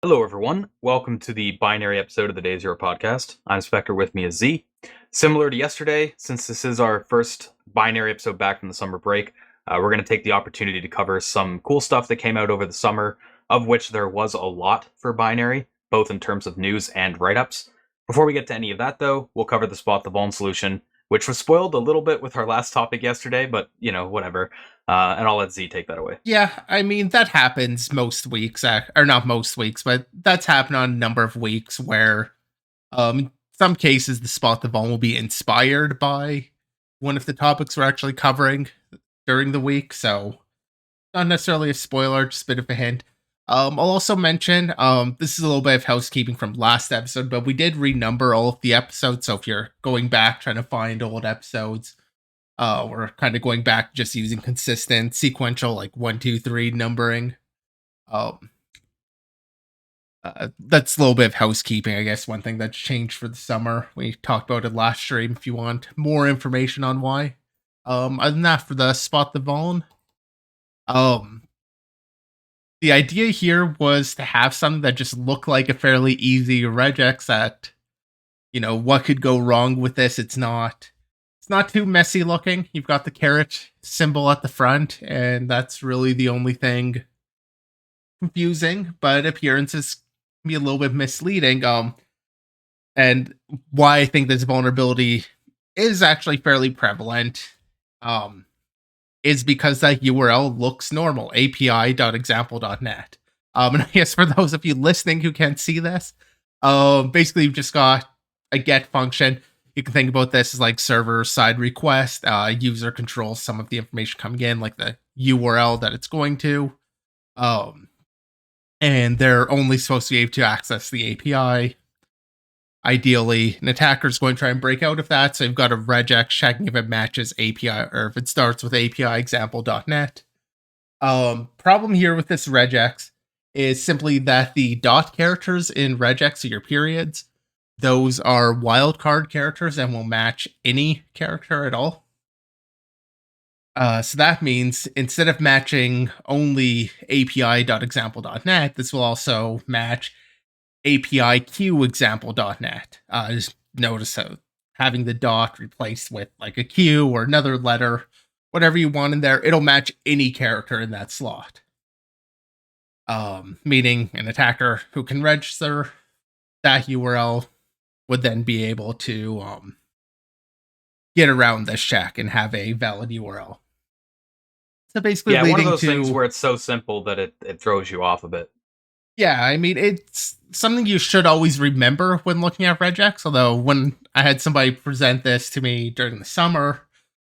Hello, everyone. Welcome to the binary episode of the Day Zero podcast. I'm Spectre. With me is Z. Similar to yesterday, since this is our first binary episode back from the summer break, we're going to take the opportunity to cover some cool stuff that came out over the summer, of which there was a lot for binary, both in terms of news and write-ups. Before we get to any of that, though, we'll cover the Spot the Vuln solution, which was spoiled a little bit with our last topic yesterday, but, whatever. And I'll let Z take that away. Yeah, I mean, that happens most weeks, or not most weeks, but that's happened on a number of weeks where, in some cases, the Spot the Vuln will be inspired by one of the topics we're actually covering during the week. So, not necessarily a spoiler, just a bit of a hint. I'll also mention, this is a little bit of housekeeping from last episode, but we did renumber all of the episodes. So, if you're going back trying to find old episodes, we're kind of going back just using consistent sequential like 1, 2, 3 numbering. Um, that's a little bit of housekeeping, I guess. One thing that's changed for the summer. We talked about it last stream. If you want more information on why. Other than that, for the Spot the Vuln, um, the idea here was to have something that just looked like a fairly easy regex. That what could go wrong with this. It's not too messy looking. You've got the caret symbol at the front, and that's really the only thing confusing, but appearances can be a little bit misleading. And why I think this vulnerability is actually fairly prevalent, is because that URL looks normal, api.example.net. And I guess for those of you listening who can't see this, basically you've just got a get function. You can think about this as like server side request. User controls some of the information coming in, like the URL that it's going to. And they're only supposed to be able to access the API. Ideally, an attacker is going to try and break out of that. So you've got a regex checking if it matches API or if it starts with API example.net. Problem here with this regex is simply that the dot characters in regex are your periods. Those are wildcard characters and will match any character at all. So that means instead of matching only api.example.net, this will also match api_q_example.net. Just notice how having the dot replaced with like a Q or another letter, whatever you want in there, it'll match any character in that slot. Meaning an attacker who can register that URL would then be able to get around this check and have a valid URL. So basically, Yeah, leading one of those to things where it's so simple that it throws you off a bit. Yeah, I mean, it's something you should always remember when looking at regex. Although when I had somebody present this to me during the summer,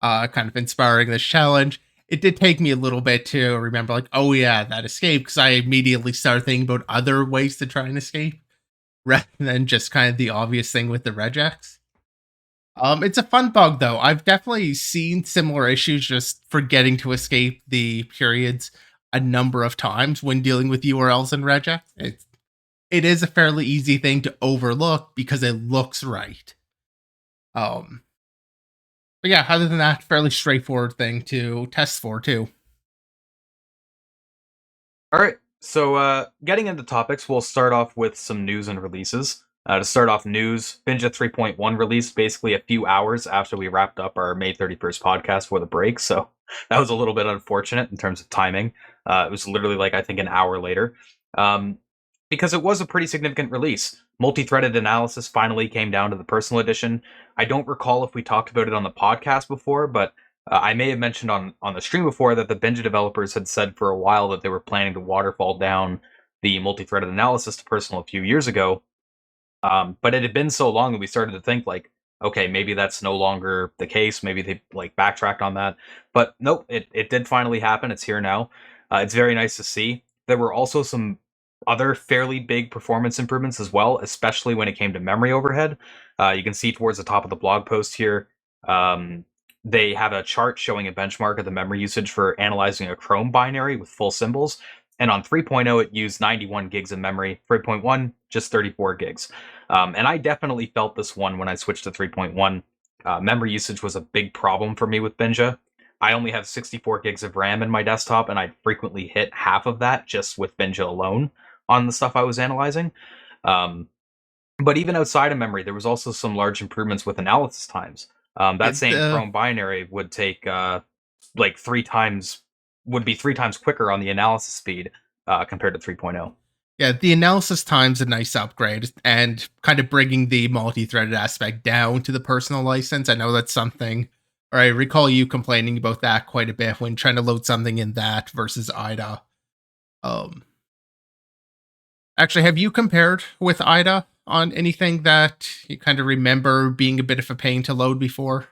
kind of inspiring this challenge, it did take me a little bit to remember, like, oh yeah, that escape, because I immediately started thinking about other ways to try and escape rather than just kind of the obvious thing with the regex. It's a fun bug though. I've definitely seen similar issues just forgetting to escape the periods a number of times when dealing with URLs and regex. It is a fairly easy thing to overlook because it looks right. But yeah, other than that, fairly straightforward thing to test for too. All right, so getting into topics, we'll start off with some news and releases. To start off news, Binja 3.1 released basically a few hours after we wrapped up our May 31st podcast for the break, so that was a little bit unfortunate in terms of timing. It was literally like, I think, an hour later. Because it was a pretty significant release. Multi-threaded analysis finally came down to the personal edition. I don't recall if we talked about it on the podcast before, but I may have mentioned on the stream before that the Binja developers had said for a while that they were planning to waterfall down the multi-threaded analysis to personal a few years ago. But it had been so long that we started to think like, okay, maybe that's no longer the case. Maybe they like backtracked on that. But nope, it did finally happen. It's here now. It's very nice to see. There were also some other fairly big performance improvements as well, especially when it came to memory overhead. You can see towards the top of the blog post here, they have a chart showing a benchmark of the memory usage for analyzing a Chrome binary with full symbols. And on 3.0, it used 91 gigs of memory. 3.1, just 34 gigs. And I definitely felt this one when I switched to 3.1. Memory usage was a big problem for me with Binja. I only have 64 gigs of RAM in my desktop, and I frequently hit half of that just with Binja alone. on the stuff I was analyzing. Um, but even outside of memory, there was also some large improvements with analysis times. That It, same Chrome binary would take like 3 times, would be 3 times quicker on the analysis speed compared to 3.0. yeah, the analysis time's a nice upgrade, and kind of bringing the multi-threaded aspect down to the personal license. I know that's something, or I recall you complaining about that quite a bit when trying to load something in that versus IDA. Um, Actually, have you compared with IDA on anything that you kind of remember being a bit of a pain to load before?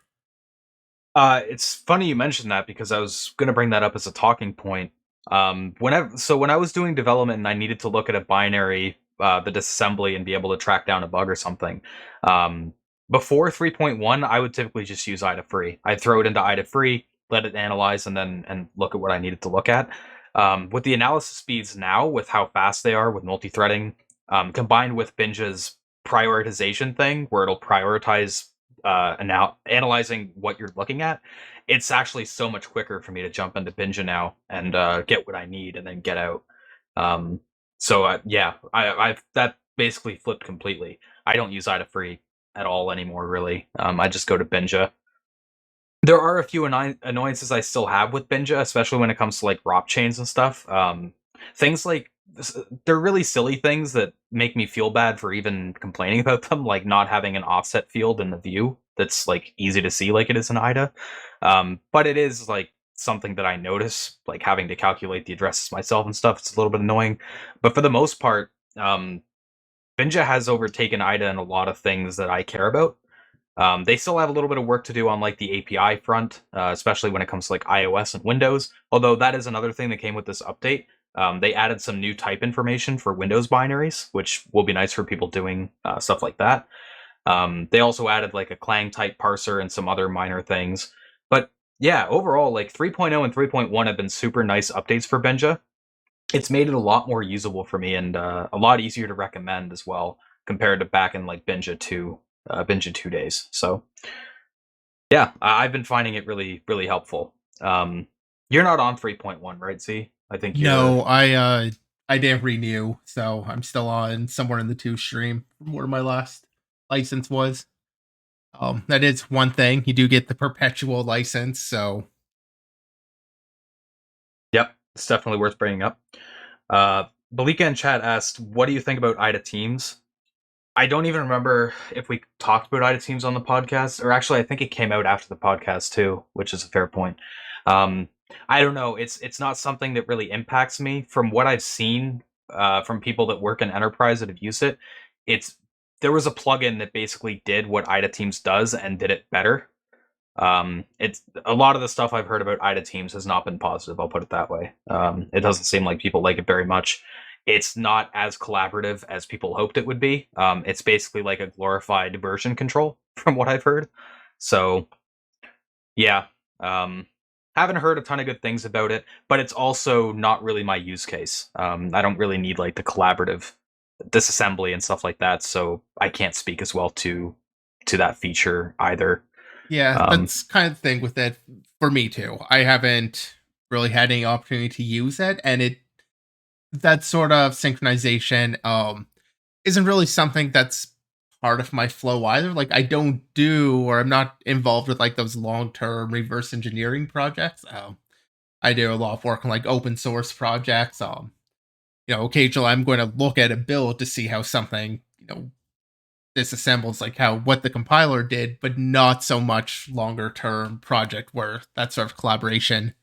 It's funny you mentioned that because I was going to bring that up as a talking point. When I was doing development and I needed to look at a binary, the disassembly, and be able to track down a bug or something, um, before 3.1, I would typically just use IDA free. I'd throw it into IDA free, let it analyze, and then and look at what I needed to look at. With the analysis speeds now, with how fast they are with multi-threading, combined with Binge's prioritization thing, where it'll prioritize analyzing what you're looking at, it's actually so much quicker for me to jump into Binja now and get what I need and then get out. Um, yeah, I've that basically flipped completely. I don't use IDA free at all anymore, really. I just go to Binja. There are a few annoyances I still have with Binja, especially when it comes to like ROP chains and stuff. Things like they're really silly things that make me feel bad for even complaining about them, like not having an offset field in the view that's like easy to see like it is in IDA. But it is like something that I notice, like having to calculate the addresses myself and stuff. It's a little bit annoying, but for the most part, Binja has overtaken IDA in a lot of things that I care about. They still have a little bit of work to do on like the API front, especially when it comes to like iOS and Windows. Although that is another thing that came with this update. They added some new type information for Windows binaries, which will be nice for people doing stuff like that. They also added like a Clang type parser and some other minor things. But yeah, overall, like 3.0 and 3.1 have been super nice updates for Benja. It's made it a lot more usable for me and a lot easier to recommend as well compared to back in like Benja 2 days. So yeah, I've been finding it really, really helpful. You're not on 3.1, right? See, I think you're. No, I didn't renew, so I'm still on somewhere in the two stream from where my last license was. That is one thing. You do get the perpetual license, so Yep, it's definitely worth bringing up. Uh, Balika in chat asked, "What do you think about IDA teams?" I don't even remember if we talked about IDA teams on the podcast, or actually, I think it came out after the podcast too, which is a fair point. Um, I don't know. It's not something that really impacts me. From what I've seen from people that work in enterprise that have used it, it's there was a plugin that basically did what IDA Teams does and did it better. It's a lot of the stuff I've heard about IDA Teams has not been positive. I'll put it that way. It doesn't seem like people like it very much. It's not as collaborative as people hoped it would be. It's basically like a glorified version control, from what I've heard. So yeah, um, haven't heard a ton of good things about it, but it's also not really my use case. I don't really need like the collaborative disassembly and stuff like that, so I can't speak as well to that feature either. yeah, Um, that's kind of the thing with it for me too. I haven't really had any opportunity to use it, and it that sort of synchronization isn't really something that's part of my flow either. Like I don't do or I'm not involved with like those long-term reverse engineering projects. I do a lot of work on like open source projects. Occasionally I'm going to look at a build to see how something, disassembles, like how what the compiler did, but not so much longer term project where that sort of collaboration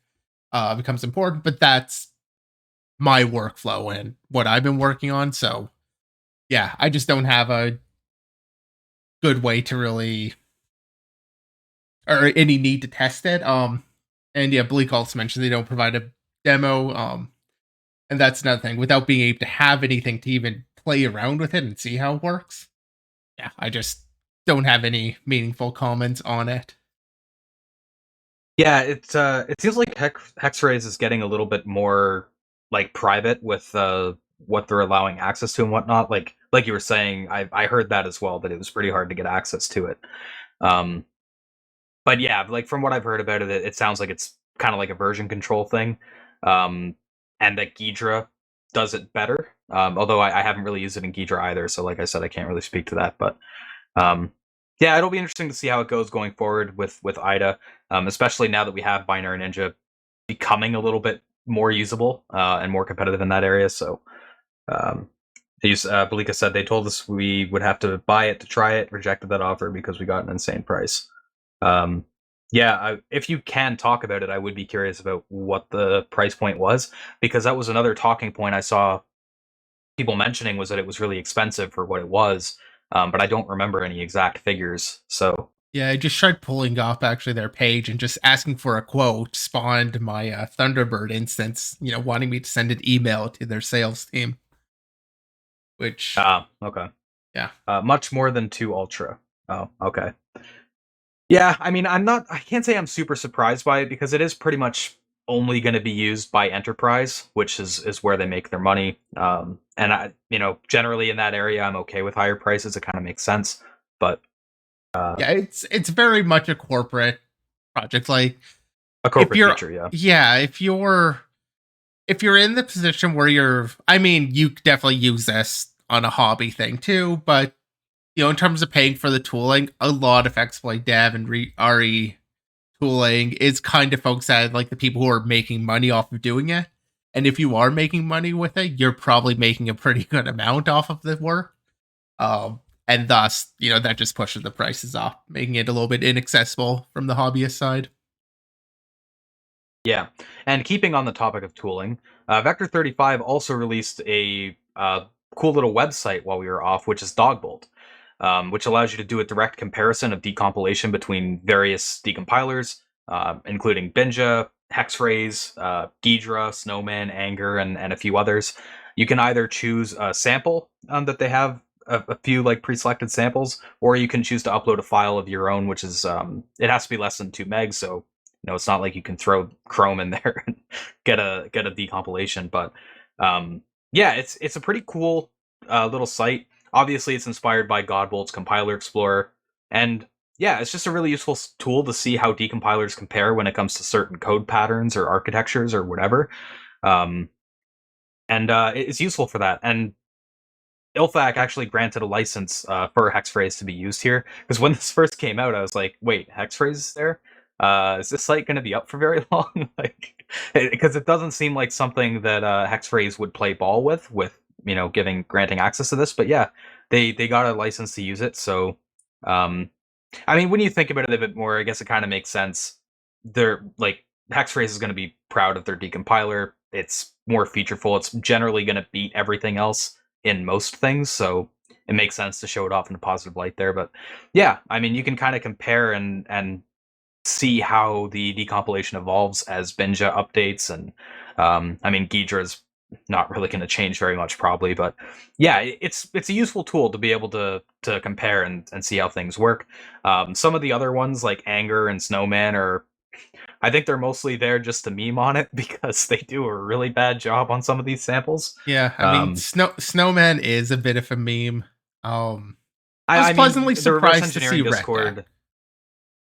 becomes important. But that's my workflow and what I've been working on. So yeah, I just don't have a good way to really or any need to test it. And yeah, Bleak also mentioned they don't provide a demo. And that's another thing. Without being able to have anything to even play around with it and see how it works. Yeah, I just don't have any meaningful comments on it. yeah, it seems like Hexrays is getting a little bit more like private with what they're allowing access to and whatnot. Like you were saying, I heard that as well, that it was pretty hard to get access to it. Um, but yeah, like from what I've heard about it, it sounds like it's kind of like a version control thing, um, and that Ghidra does it better. Although I haven't really used it in Ghidra either, so like I said, I can't really speak to that. But um, yeah, it'll be interesting to see how it goes going forward with IDA, especially now that we have Binary Ninja becoming a little bit more usable and more competitive in that area. So um, Belika said they told us we would have to buy it to try it, rejected that offer because we got an insane price. Um, yeah, if you can talk about it, I would be curious about what the price point was, because that was another talking point I saw people mentioning, was that it was really expensive for what it was, but I don't remember any exact figures. So Yeah, I just tried pulling up actually their page and just asking for a quote spawned my Thunderbird instance, wanting me to send an email to their sales team, which, okay, yeah. much more than 2 Ultra. Oh, okay. Yeah, I mean, I can't say I'm super surprised by it because it is pretty much only going to be used by enterprise, which is where they make their money. And generally in that area, I'm okay with higher prices. It kind of makes sense. But Yeah, it's very much a corporate project. Like, a if corporate you're feature, yeah. yeah, if you're in the position where I mean, you could definitely use this on a hobby thing too, but in terms of paying for the tooling, a lot of exploit dev and RE tooling is kind of focused at like the people who are making money off of doing it. And if you are making money with it, you're probably making a pretty good amount off of the work. And thus, that just pushes the prices up, making it a little bit inaccessible from the hobbyist side. Yeah, and keeping on the topic of tooling, Vector 35 also released a cool little website while we were off, which is Dogbolt, which allows you to do a direct comparison of decompilation between various decompilers, including Binja, Hexphrase, Ghidra, Snowman, Anger, and a few others. You can either choose a sample that they have, a few like pre-selected samples, or you can choose to upload a file of your own, which is it has to be less than 2 megs, so it's not like you can throw Chrome in there and get a decompilation. But yeah, it's a pretty cool little site. Obviously, it's inspired by Godbolt's Compiler Explorer, and yeah, it's just a really useful tool to see how decompilers compare when it comes to certain code patterns or architectures or whatever. Um, and it's useful for that. And ILFAC actually granted a license for Hexphrase to be used here, because when this first came out, I was like, "Wait, Hexphrase is there? Is this site going to be up for very long?" Like, because it doesn't seem like something that Hexphrase would play ball with granting access to this. But yeah, they got a license to use it. So, um, I mean, when you think about it a bit more, I guess it kind of makes sense. They're like, Hexphrase is going to be proud of their decompiler. It's more featureful. It's generally going to beat everything else in most things, so it makes sense to show it off in a positive light there. But yeah, I mean, you can kind of compare and see how the decompilation evolves as Binja updates, and I mean, Ghidra's not really going to change very much probably, but yeah, it's a useful tool to be able to compare and see how things work. Some of the other ones like Anger and Snowman are, I think they're mostly there just to meme on it because they do a really bad job on some of these samples. Yeah, I mean, Snowman is a bit of a meme. I was I mean, pleasantly the reverse surprised to see engineering Red Deck. Discord.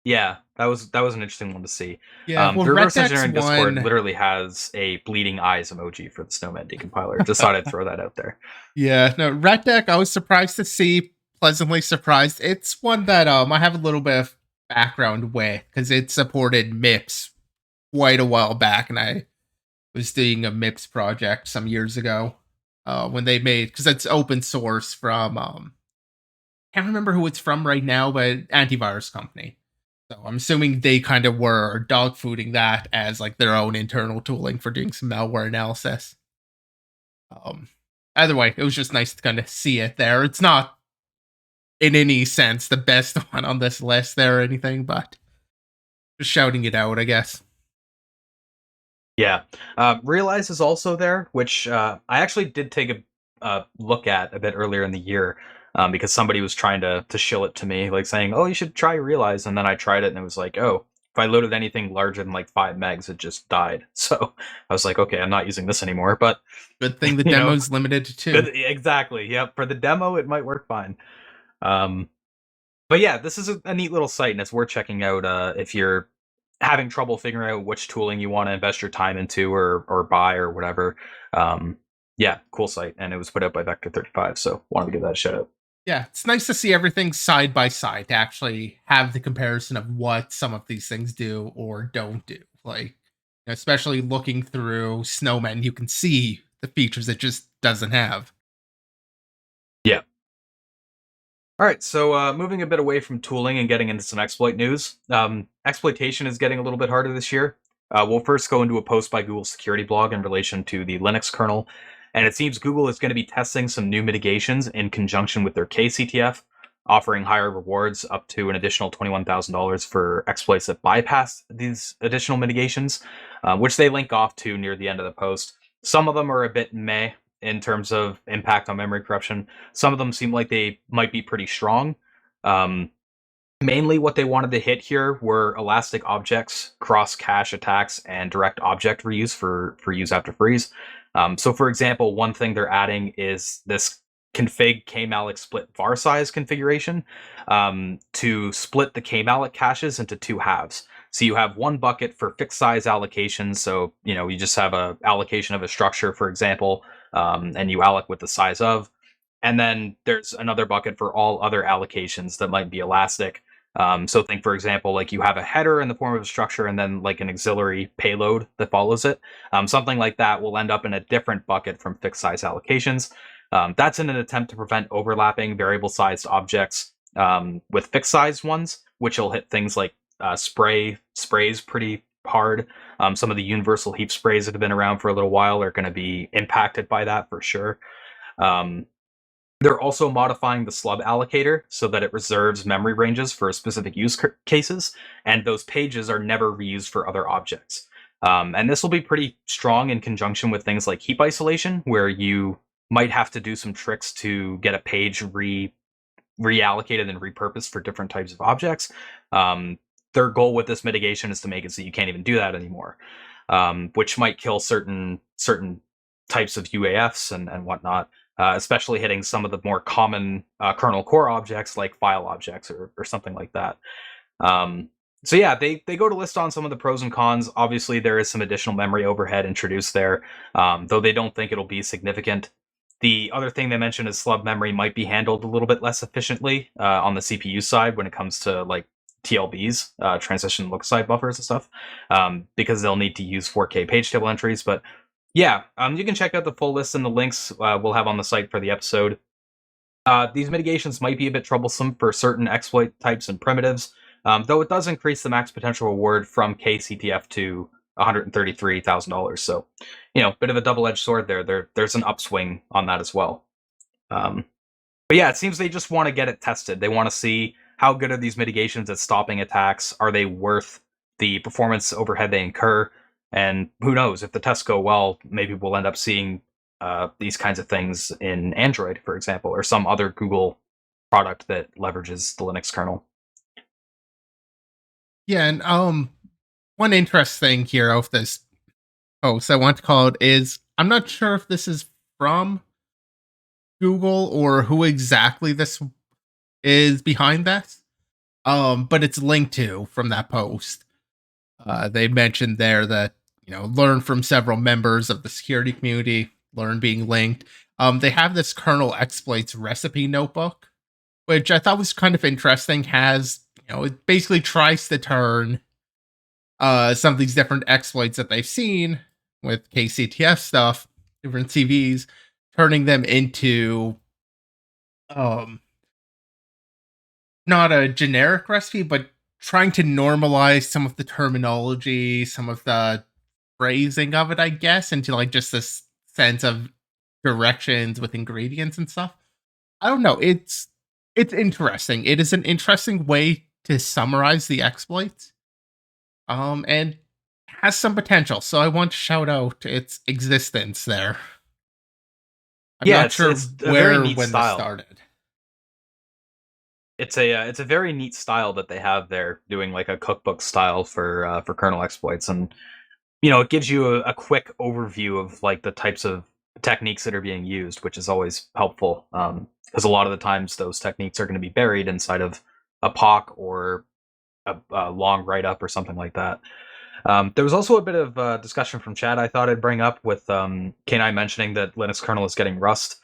Yeah, that was an interesting one to see. Yeah, well, The Red reverse Deck's engineering Discord one. literally has a bleeding eyes emoji for the Snowman decompiler. Just thought I'd throw that out there. Yeah, no, Red Deck, I was surprised to see, pleasantly surprised. It's one that I have a little bit of background with because it supported MIPS quite a while back, and I was doing a MIPS project some years ago when they made, because it's open source from can't remember who it's from right now, but antivirus company. So I'm assuming they kind of were dogfooding that as like their own internal tooling for doing some malware analysis. Um, Either way, it was just nice to kind of see it there. It's not in any sense the best one on this list there or anything, but just shouting it out, I guess. Yeah, Realize is also there, which I actually did take a look at a bit earlier in the year, because somebody was trying to shill it to me, like saying, "Oh, you should try Realize," and then I tried it, and it was like, "Oh, if I loaded anything larger than like 5 megs, it just died." So I was like, "Okay, I'm not using this anymore." But Good thing the you know, demo's limited to two. exactly, yep. For the demo, it might work fine. Um, but yeah, this is a neat little site, and it's worth checking out if you're having trouble figuring out which tooling you want to invest your time into or buy or whatever. Yeah, cool site, and it was put out by Vector 35, so wanted to give that a shout out. Yeah, it's nice to see everything side by side to actually have the comparison of what some of these things do or don't do. Like, especially looking through Snowman, you can see the features it just doesn't have. Yeah. All right, so moving a bit away from tooling and getting into some exploit news. Exploitation is getting a little bit harder this year. We'll first go into a post by Google's security blog in relation to the Linux kernel, and it seems Google is going to be testing some new mitigations in conjunction with their KCTF, offering higher rewards up to an additional $21,000 for exploits that bypass these additional mitigations, which they link off to near the end of the post. Some of them are a bit meh in terms of impact on memory corruption. Some of them seem like they might be pretty strong. Um, Mainly, what they wanted to hit here were elastic objects, cross cache attacks, and direct object reuse for use after freeze. So, for example, one thing they're adding is this config kmalloc split var size configuration to split the kmalloc caches into two halves. So you have one bucket for fixed size allocations. So you just have a allocation of a structure, for example, and you alloc with the size of. And then there's another bucket for all other allocations that might be elastic. So think, for example, like you have a header in the form of a structure and then like an auxiliary payload that follows it. Something like that will end up in a different bucket from fixed size allocations. That's in an attempt to prevent overlapping variable sized objects with fixed size ones, which will hit things like sprays pretty hard. Some of the universal heap sprays that have been around for a little while are going to be impacted by that for sure. Um, they're also modifying the slub allocator so that it reserves memory ranges for specific use cases, and those pages are never reused for other objects. And this will be pretty strong in conjunction with things like heap isolation, where you might have to do some tricks to get a page reallocated and repurposed for different types of objects. Their goal with this mitigation is to make it so you can't even do that anymore, which might kill certain types of UAFs and whatnot. Especially hitting some of the more common kernel core objects like file objects or something like that. So yeah, they go to list on some of the pros and cons. Obviously, there is some additional memory overhead introduced there, though they don't think it'll be significant. The other thing they mentioned is slub memory might be handled a little bit less efficiently on the CPU side when it comes to like TLBs, transition look-aside buffers and stuff, because they'll need to use 4K page table entries. But yeah, you can check out the full list and the links we'll have on the site for the episode. These mitigations might be a bit troublesome for certain exploit types and primitives, though it does increase the max potential reward from KCTF to $133,000. So, bit of a double-edged sword there. There's an upswing on that as well. But yeah, it seems they just want to get it tested. They want to see how good are these mitigations at stopping attacks. Are they worth the performance overhead they incur? And who knows, if the tests go well, maybe we'll end up seeing these kinds of things in Android, for example, or some other Google product that leverages the Linux kernel. Yeah, and one interesting here of this post I want to call it is I'm not sure if this is from Google or who exactly this is behind this. But it's linked to from that post. They mentioned there that learn from several members of the security community, learn being linked. They have this kernel exploits recipe notebook, which I thought was kind of interesting. Has it basically tries to turn some of these different exploits that they've seen with KCTF stuff, different CVs, turning them into um not a generic recipe, but trying to normalize some of the terminology, some of the phrasing of it, I guess, into like just this sense of directions with ingredients and stuff. I don't know. It's interesting. It is an interesting way to summarize the exploits. And has some potential. So I want to shout out its existence there. I'm Yeah, not sure it's a very where neat when this style. started. It's a very neat style that they have there, doing like a cookbook style for kernel exploits, and it gives you a quick overview of like the types of techniques that are being used, which is always helpful, because a lot of the times those techniques are going to be buried inside of a POC or a long write up or something like that. There was also a bit of discussion from chat I thought I'd bring up with K9 mentioning that Linux kernel is getting Rust.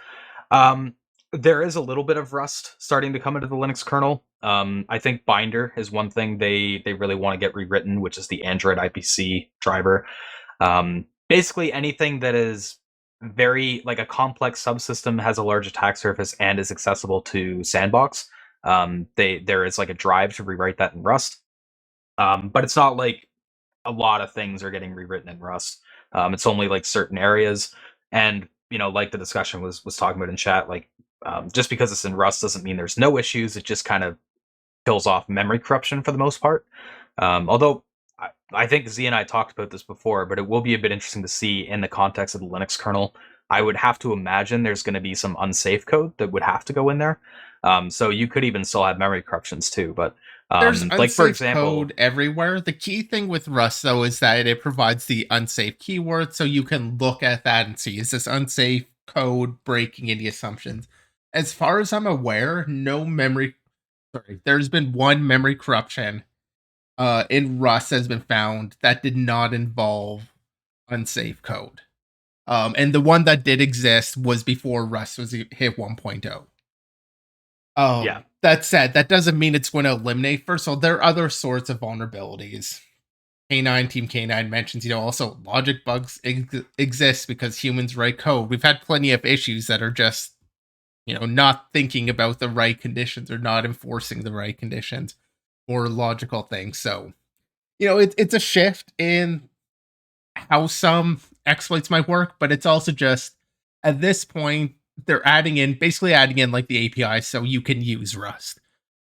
Um, there is a little bit of Rust starting to come into the Linux kernel. I think Binder is one thing they really want to get rewritten, which is the Android IPC driver. Basically, anything that is very like a complex subsystem has a large attack surface and is accessible to Sandbox. There is like a drive to rewrite that in Rust. But it's not like a lot of things are getting rewritten in Rust. It's only like certain areas, and like the discussion was talking about in chat, like just because it's in Rust doesn't mean there's no issues. It just kind of kills off memory corruption for the most part. Although I think Z and I talked about this before, but it will be a bit interesting to see in the context of the Linux kernel. I would have to imagine there's going to be some unsafe code that would have to go in there. So you could even still have memory corruptions too. But There's like for unsafe example, code everywhere. The key thing with Rust, though, is that it provides the unsafe keyword, so you can look at that and see, is this unsafe code breaking any assumptions? As far as I'm aware, there's been one memory corruption in Rust has been found that did not involve unsafe code. And the one that did exist was before Rust was hit 1.0. yeah. That said, that doesn't mean it's going to eliminate. First of all, there are other sorts of vulnerabilities. Team K9 mentions, also logic bugs exist because humans write code. We've had plenty of issues that are just, not thinking about the right conditions or not enforcing the right conditions or logical things. So, it's a shift in how some exploits might work, but it's also just at this point they're basically adding in like the API so you can use Rust.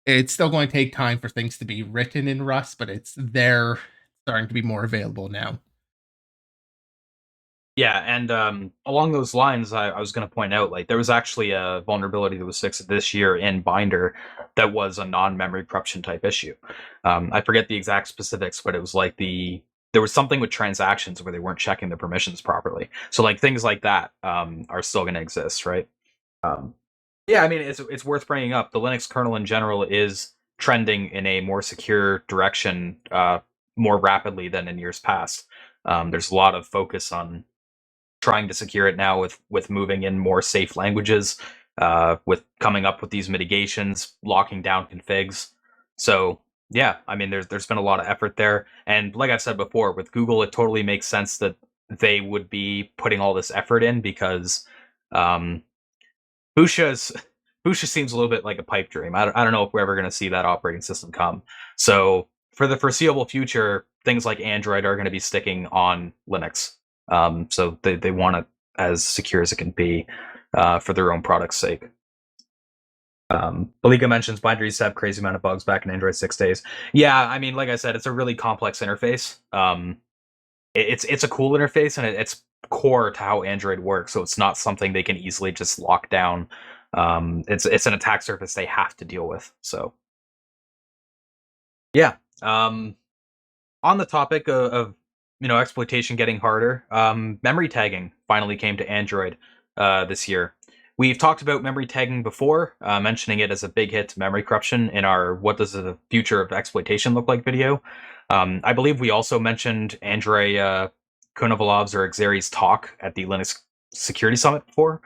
It's still going to take time for things to be written in Rust, but it's there starting to be more available now. Yeah, and along those lines, I was going to point out, like, there was actually a vulnerability that was fixed this year in Binder that was a non-memory corruption type issue. I forget the exact specifics, but it was like there was something with transactions where they weren't checking the permissions properly. So, like, things like that are still going to exist, right? Um, yeah, I mean, it's worth bringing up. The Linux kernel in general is trending in a more secure direction more rapidly than in years past. There's a lot of focus on trying to secure it now with moving in more safe languages, with coming up with these mitigations, locking down configs. So yeah, I mean, there's been a lot of effort there, and like I've said before, with Google, it totally makes sense that they would be putting all this effort in because um, Busha's Busha seems a little bit like a pipe dream. I don't know if we're ever going to see that operating system come. So for the foreseeable future, things like Android are going to be sticking on Linux. So they want it as secure as it can be for their own product's sake. Balika mentions binaries have crazy amount of bugs back in Android 6 days. Yeah, I mean, like I said, it's a really complex interface. It's a cool interface, and it's core to how Android works. So it's not something they can easily just lock down. It's an attack surface they have to deal with. So yeah. On the topic of exploitation getting harder, memory tagging finally came to Android this year. We've talked about memory tagging before, mentioning it as a big hit to memory corruption in our "What Does the Future of Exploitation Look Like" video. I believe we also mentioned Andrei Konovalov's or Xeri's talk at the Linux Security Summit before.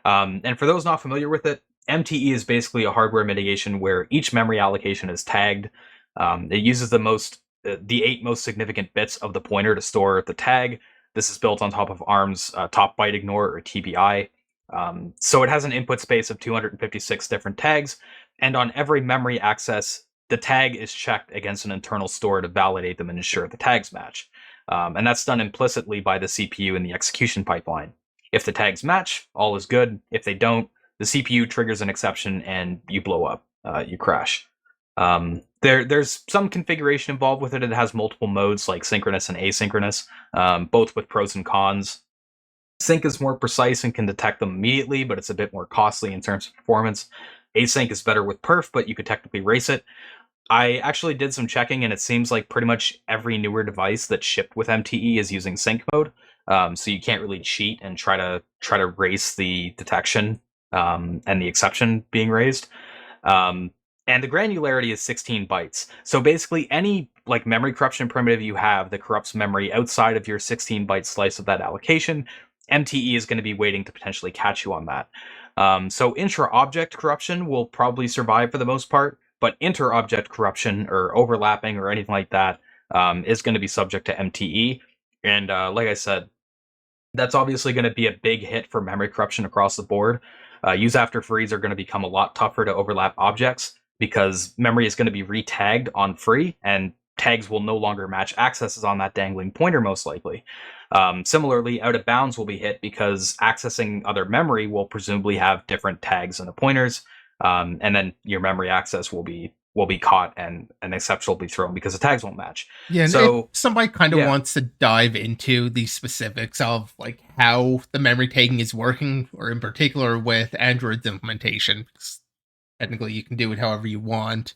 And for those not familiar with it, MTE is basically a hardware mitigation where each memory allocation is tagged. It uses the 8 most significant bits of the pointer to store the tag. This is built on top of ARM's top byte ignore or TBI. So it has an input space of 256 different tags, and on every memory access, the tag is checked against an internal store to validate them and ensure the tags match. And that's done implicitly by the CPU in the execution pipeline. If the tags match, all is good. If they don't, the CPU triggers an exception and you blow up, you crash. There's some configuration involved with it. It has multiple modes like synchronous and asynchronous, both with pros and cons. Sync is more precise and can detect them immediately, but it's a bit more costly in terms of performance. Async is better with perf, but you could technically race it. I actually did some checking, and it seems like pretty much every newer device that's shipped with MTE is using sync mode. So you can't really cheat and try to race the detection and the exception being raised. Um, and the granularity is 16 bytes. So basically, any like memory corruption primitive you have that corrupts memory outside of your 16-byte slice of that allocation, MTE is going to be waiting to potentially catch you on that. So intra-object corruption will probably survive for the most part, but inter-object corruption or overlapping or anything like that is going to be subject to MTE. And like I said, that's obviously going to be a big hit for memory corruption across the board. Use after frees are going to become a lot tougher to overlap objects because memory is going to be retagged on free, and tags will no longer match accesses on that dangling pointer, most likely. Similarly, out of bounds will be hit because accessing other memory will presumably have different tags in the pointers, and then your memory access will be caught and an exception will be thrown because the tags won't match. Yeah, and if So somebody kind of yeah, wants to dive into the specifics of like how the memory tagging is working, or in particular with Android's implementation, because technically you can do it however you want.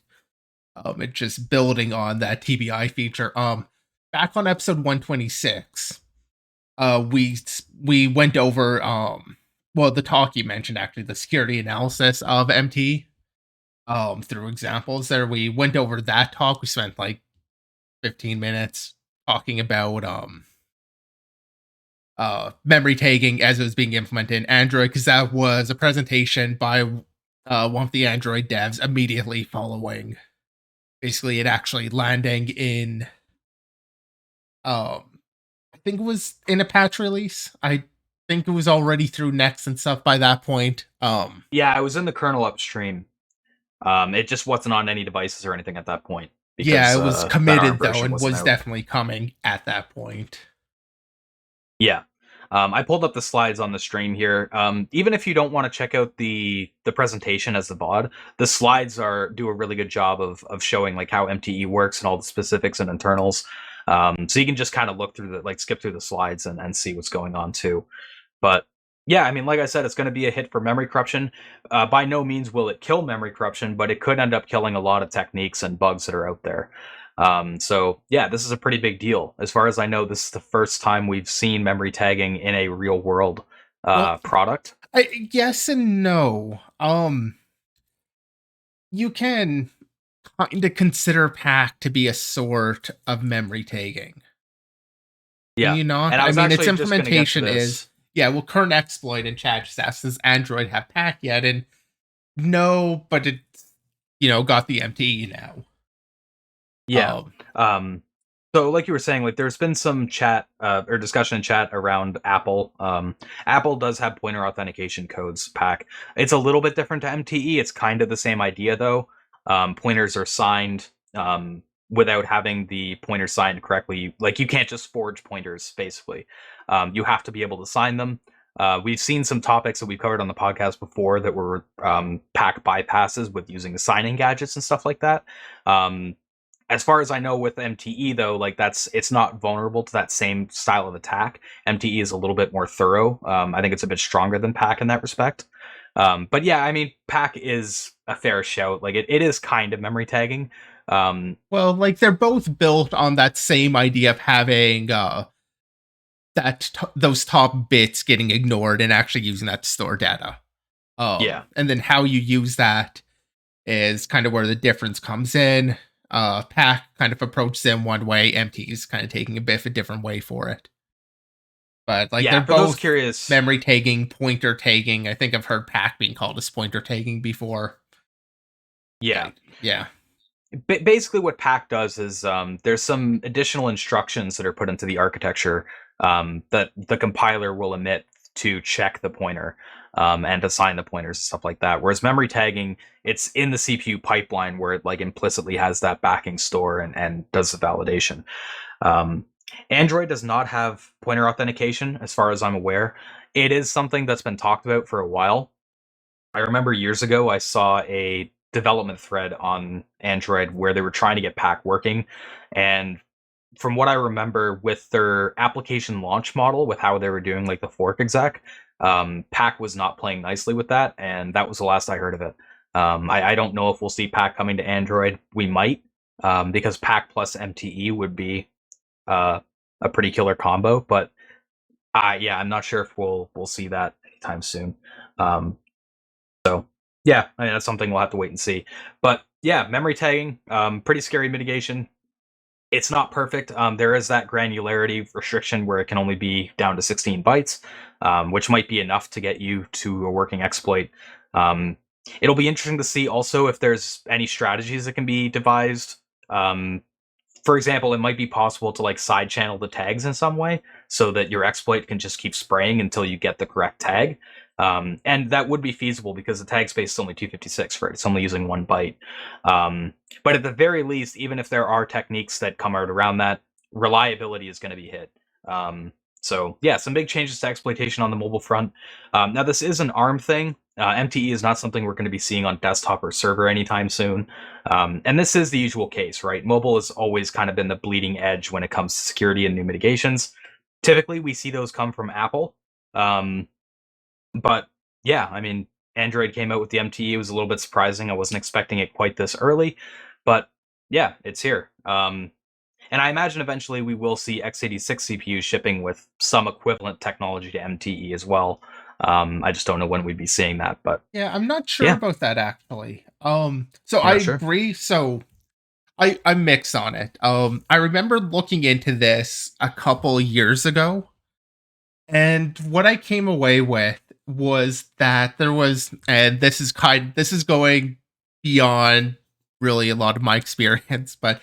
It's just building on that TBI feature. Back on episode 126, we went over well, the talk you mentioned, actually, the security analysis of MT through examples. There, we went over that talk. We spent like 15 minutes talking about memory tagging as it was being implemented in Android, because that was a presentation by one of the Android devs immediately following basically it actually landing in I think it was in a patch release. I think it was already through Next and stuff by that point. yeah, I was in the kernel upstream. It just wasn't on any devices or anything at that point Yeah, because it was that ARM committed though version and wasn't was out. definitely coming at that point. Yeah. I pulled up the slides on the stream here. Even if you don't want to check out the presentation as the VOD, the slides do a really good job of showing like how MTE works and all the specifics and internals. So you can just kind of look through skip through the slides and see what's going on too. But yeah, I mean, like I said, it's going to be a hit for memory corruption. By no means will it kill memory corruption, but it could end up killing a lot of techniques and bugs that are out there. So yeah, this is a pretty big deal. As far as I know, this is the first time we've seen memory tagging in a real world Well, product. yes and no. You can kind of consider Pack to be a sort of memory tagging. Can Yeah, you not? and I I was mean, its actually just going to get to implementation is, this. yeah, well, current exploit in chat just asks, does Android have Pack yet? And no, but it's, got the MTE now. Yeah. Um, so like you were saying, like there's been some chat or discussion in chat around Apple. Apple does have pointer authentication codes pack. It's a little bit different to MTE. It's kind of the same idea though. Pointers are signed without having the pointer signed correctly. Like you can't just forge pointers basically. You have to be able to sign them. We've seen some topics that we've covered on the podcast before that were pack bypasses with using signing gadgets and stuff like that. As far as I know with MTE though, like it's not vulnerable to that same style of attack. MTE is a little bit more thorough. I think it's a bit stronger than Pack in that respect. But yeah, I mean, Pack is a fair shout. Like it is kind of memory tagging. Well, like they're both built on that same idea of having those top bits getting ignored and actually using that to store data. Yeah, And then how you use that is kind of where the difference comes in. Pack kind of approaches them one way, MT is kind of taking a bit of a different way for it. But like they're yeah. For those both curious, memory tagging, pointer tagging. I think I've heard Pack being called as pointer tagging before. yeah. Yeah. Basically what Pack does is there's some additional instructions that are put into the architecture that the compiler will emit to check the pointer and assign the pointers and stuff like that. Whereas memory tagging, it's in the CPU pipeline where it like implicitly has that backing store and does the validation. Um, Android does not have pointer authentication, as far as I'm aware. It is something that's been talked about for a while. I remember years ago I saw a development thread on Android where they were trying to get Pack working, and from what I remember with their application launch model, with how they were doing like the fork exec, Pack was not playing nicely with that, and that was the last I heard of it. I don't know if we'll see Pack coming to Android. We might, because Pack plus MTE would be uh, a pretty killer combo, but yeah, I'm not sure if we'll see that anytime soon. Um, so yeah, I mean, that's something we'll have to wait and see. But yeah, memory tagging, pretty scary mitigation. It's not perfect. There is that granularity restriction where it can only be down to 16 bytes, which might be enough to get you to a working exploit. Um, it'll be interesting to see also if there's any strategies that can be devised. Um, for example, it might be possible to like side channel the tags in some way so that your exploit can just keep spraying until you get the correct tag. And that would be feasible because the tag space is only 256, right? It's only using 1 byte. But at the very least, even if there are techniques that come out around that, reliability is going to be hit. Um, so yeah, some big changes to exploitation on the mobile front. Now this is an ARM thing. MTE is not something we're going to be seeing on desktop or server anytime soon. And this is the usual case, right? Mobile has always kind of been the bleeding edge when it comes to security and new mitigations. Typically, we see those come from Apple. But yeah, I mean, Android came out with the MTE. It was a little bit surprising. I wasn't expecting it quite this early. But yeah, it's here. And I imagine eventually we will see x86 CPUs shipping with some equivalent technology to MTE as well. I just don't know when we'd be seeing that, but Yeah, I'm not sure yeah, about that actually. So you're I not sure. agree. So I mix on it. I remember looking into this a couple years ago, and what I came away with was that there was, and this is going beyond really a lot of my experience, but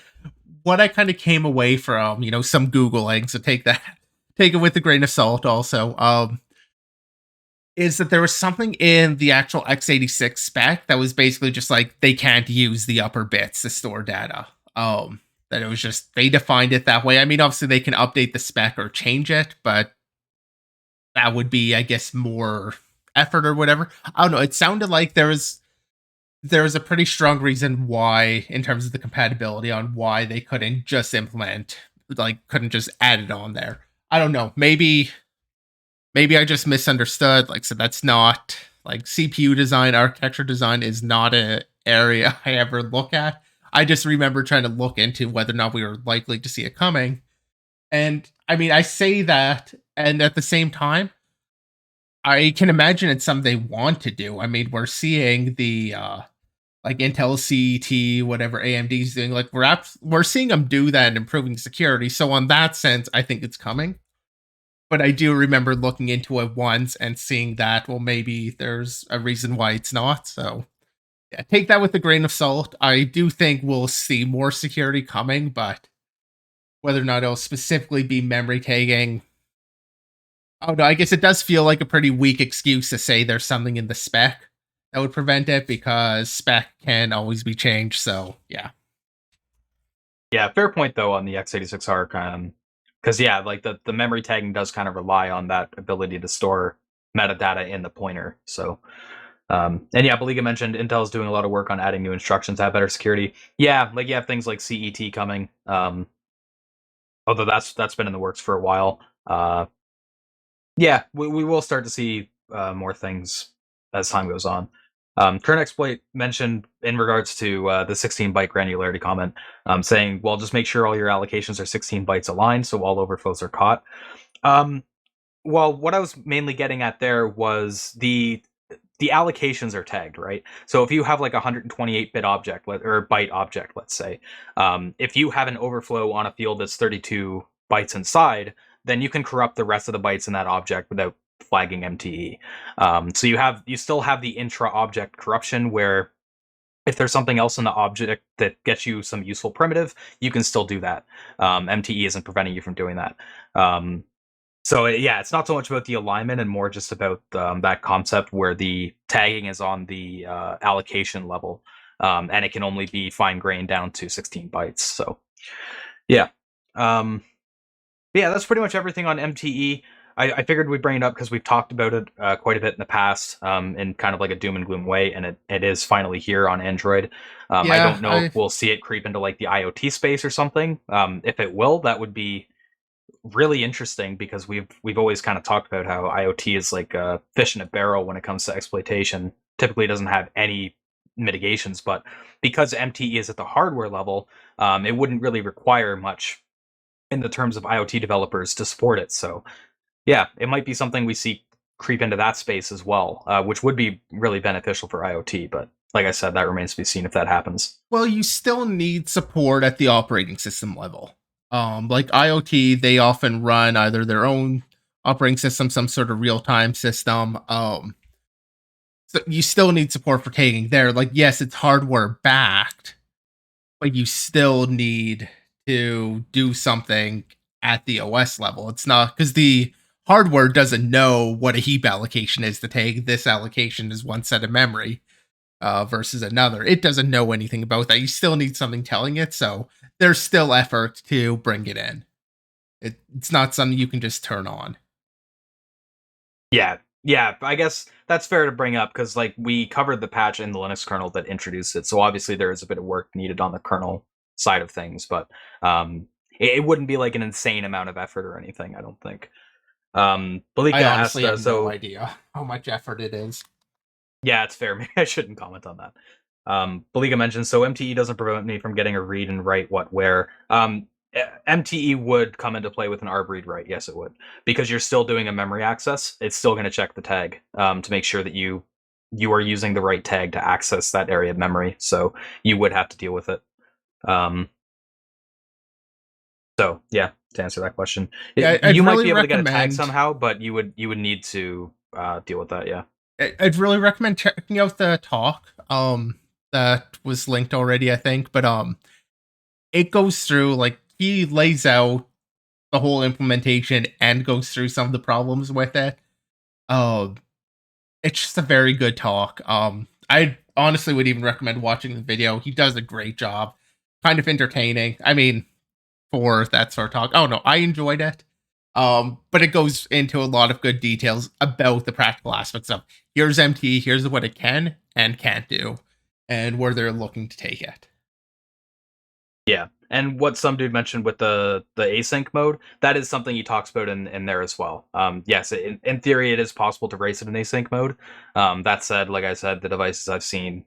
what I kind of came away from, some Googling, so take it with a grain of salt also. Is that there was something in the actual x86 spec that was basically just like they can't use the upper bits to store data. That it was just they defined it that way. I mean, obviously they can update the spec or change it, but that would be, I guess, more effort or whatever. I don't know. It sounded like there was a pretty strong reason why, in terms of the compatibility, on why they couldn't just couldn't just add it on there. I don't know. Maybe I just misunderstood. Like, so that's not like CPU design, architecture design is not an area I ever look at. I just remember trying to look into whether or not we were likely to see it coming. And I mean, I say that, and at the same time, I can imagine it's something they want to do. I mean, we're seeing the like Intel CET, whatever AMD's doing. Like we're seeing them do that and improving security. So on that sense, I think it's coming. But I do remember looking into it once and seeing that, well, maybe there's a reason why it's not. So yeah, take that with a grain of salt. I do think we'll see more security coming, but whether or not it'll specifically be memory tagging, oh no, I guess it does feel like a pretty weak excuse to say there's something in the spec that would prevent it, because spec can always be changed. So yeah. Yeah, fair point though on the x86 arc. Because yeah, like the memory tagging does kind of rely on that ability to store metadata in the pointer. So, and yeah, Baliga mentioned Intel's doing a lot of work on adding new instructions to have better security. Yeah, like you have things like CET coming. Although that's been in the works for a while. Yeah, we will start to see more things as time goes on. Current exploit mentioned in regards to the 16-byte granularity comment, saying, well, just make sure all your allocations are 16 bytes aligned so all overflows are caught. Um, well, what I was mainly getting at there was the allocations are tagged, right? So if you have like a 128-bit object or byte object, let's say, if you have an overflow on a field that's 32 bytes inside, then you can corrupt the rest of the bytes in that object without flagging MTE. So you still have the intra-object corruption where if there's something else in the object that gets you some useful primitive, you can still do that. MTE isn't preventing you from doing that. So yeah, it's not so much about the alignment and more just about that concept where the tagging is on the allocation level, and it can only be fine grained down to 16 bytes. So yeah, yeah, that's pretty much everything on MTE. I figured we'd bring it up because we've talked about it quite a bit in the past, in kind of like a doom and gloom way, and it is finally here on Android. I Yeah, don't know if we'll see it creep into like the IoT space or something. If it will, that would be really interesting because we've always kind of talked about how IoT is like a fish in a barrel when it comes to exploitation. Typically, doesn't have any mitigations, but because MTE is at the hardware level, it wouldn't really require much in the terms of IoT developers to support it. So yeah, it might be something we see creep into that space as well, which would be really beneficial for IoT. But like I said, that remains to be seen if that happens. well, you still need support at the operating system level. Like IoT, they often run either their own operating system, some sort of real time system. So you still need support for tagging there. Like, yes, it's hardware backed, but you still need to do something at the OS level. It's not because the hardware doesn't know what a heap allocation is to take. This allocation is one set of memory versus another. It doesn't know anything about that. You still need something telling it. So there's still effort to bring it in. It's not something you can just turn on. Yeah, yeah. I guess that's fair to bring up because like we covered the patch in the Linux kernel that introduced it, so obviously there is a bit of work needed on the kernel side of things, but it wouldn't be like an insane amount of effort or anything. I don't think. I Balika asked, honestly have no so idea how much effort it is. yeah, it's fair. Maybe I shouldn't comment on that. Baliga mentioned, so MTE doesn't prevent me from getting a read and write what where. MTE would come into play with an arb read write. Yes, it would, because you're still doing a memory access. It's still going to check the tag to make sure that you are using the right tag to access that area of memory. So you would have to deal with it. Um, so yeah, to answer that question, Yeah, I'd you might really be able to get a tag recommend. somehow, but you would need to deal with that. Yeah. I'd really recommend checking out the talk. That was linked already, I think, but it goes through like he lays out the whole implementation and goes through some of the problems with it. Um, it's just a very good talk. I honestly would even recommend watching the video. He does a great job. Kind of entertaining. I mean, for that sort of talk. Oh no, I enjoyed it. But it goes into a lot of good details about the practical aspects of here's MT, here's what it can and can't do, and where they're looking to take it. Yeah, and what some dude mentioned with the async mode, that is something he talks about in there as well. Yes, in theory, it is possible to race it in async mode. That said, like I said, the devices I've seen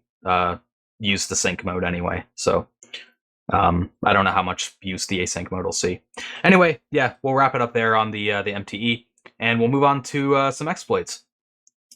use the sync mode anyway, so I don't know how much use the async mode will see. Anyway, yeah, we'll wrap it up there on the MTE, and we'll move on to some exploits.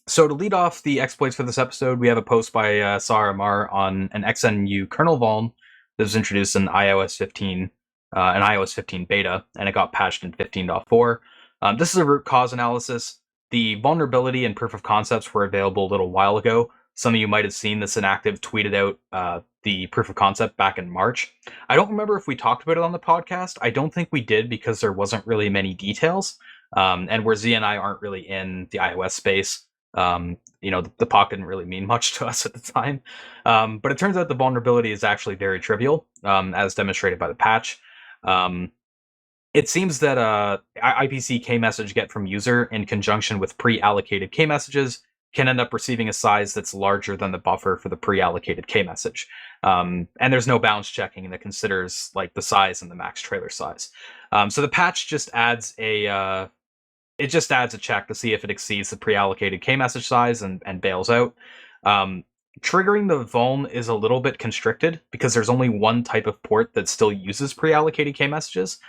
So to lead off the exploits for this episode, we have a post by Sarah Mar on an XNU kernel vuln that was introduced in iOS 15, an iOS 15 beta, and it got patched in 15.4. This is a root cause analysis. The vulnerability and proof of concepts were available a little while ago. Some of you might have seen this inactive tweeted out the proof of concept back in March. I don't remember if we talked about it on the podcast. I don't think we did because there wasn't really many details. And where Z and I aren't really in the iOS space, the POC didn't really mean much to us at the time. But it turns out the vulnerability is actually very trivial, as demonstrated by the patch. It seems that IPC K-message get from user in conjunction with pre-allocated K-messages can end up receiving a size that's larger than the buffer for the pre-allocated K-message. And there's no bounds checking that considers like the size and the max trailer size. So the patch just adds a check to see if it exceeds the pre-allocated K-message size and bails out. Triggering the vuln is a little bit constricted because there's only one type of port that still uses pre-allocated K-messages,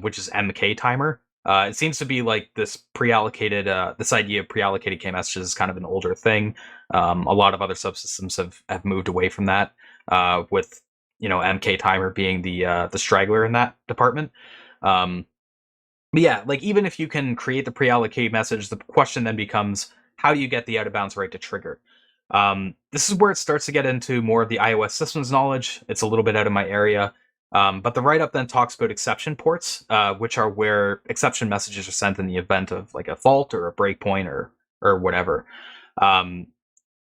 which is MK timer. It seems to be like this pre-allocated, this idea of pre-allocated K-messages is kind of an older thing. A lot of other subsystems have moved away from that, with MK timer being the straggler in that department. But yeah, like even if you can create the pre-allocate message, the question then becomes how do you get the out of bounds right to trigger? This is where it starts to get into more of the iOS systems knowledge. It's a little bit out of my area. But the write-up then talks about exception ports, which are where exception messages are sent in the event of like a fault or a breakpoint or whatever. And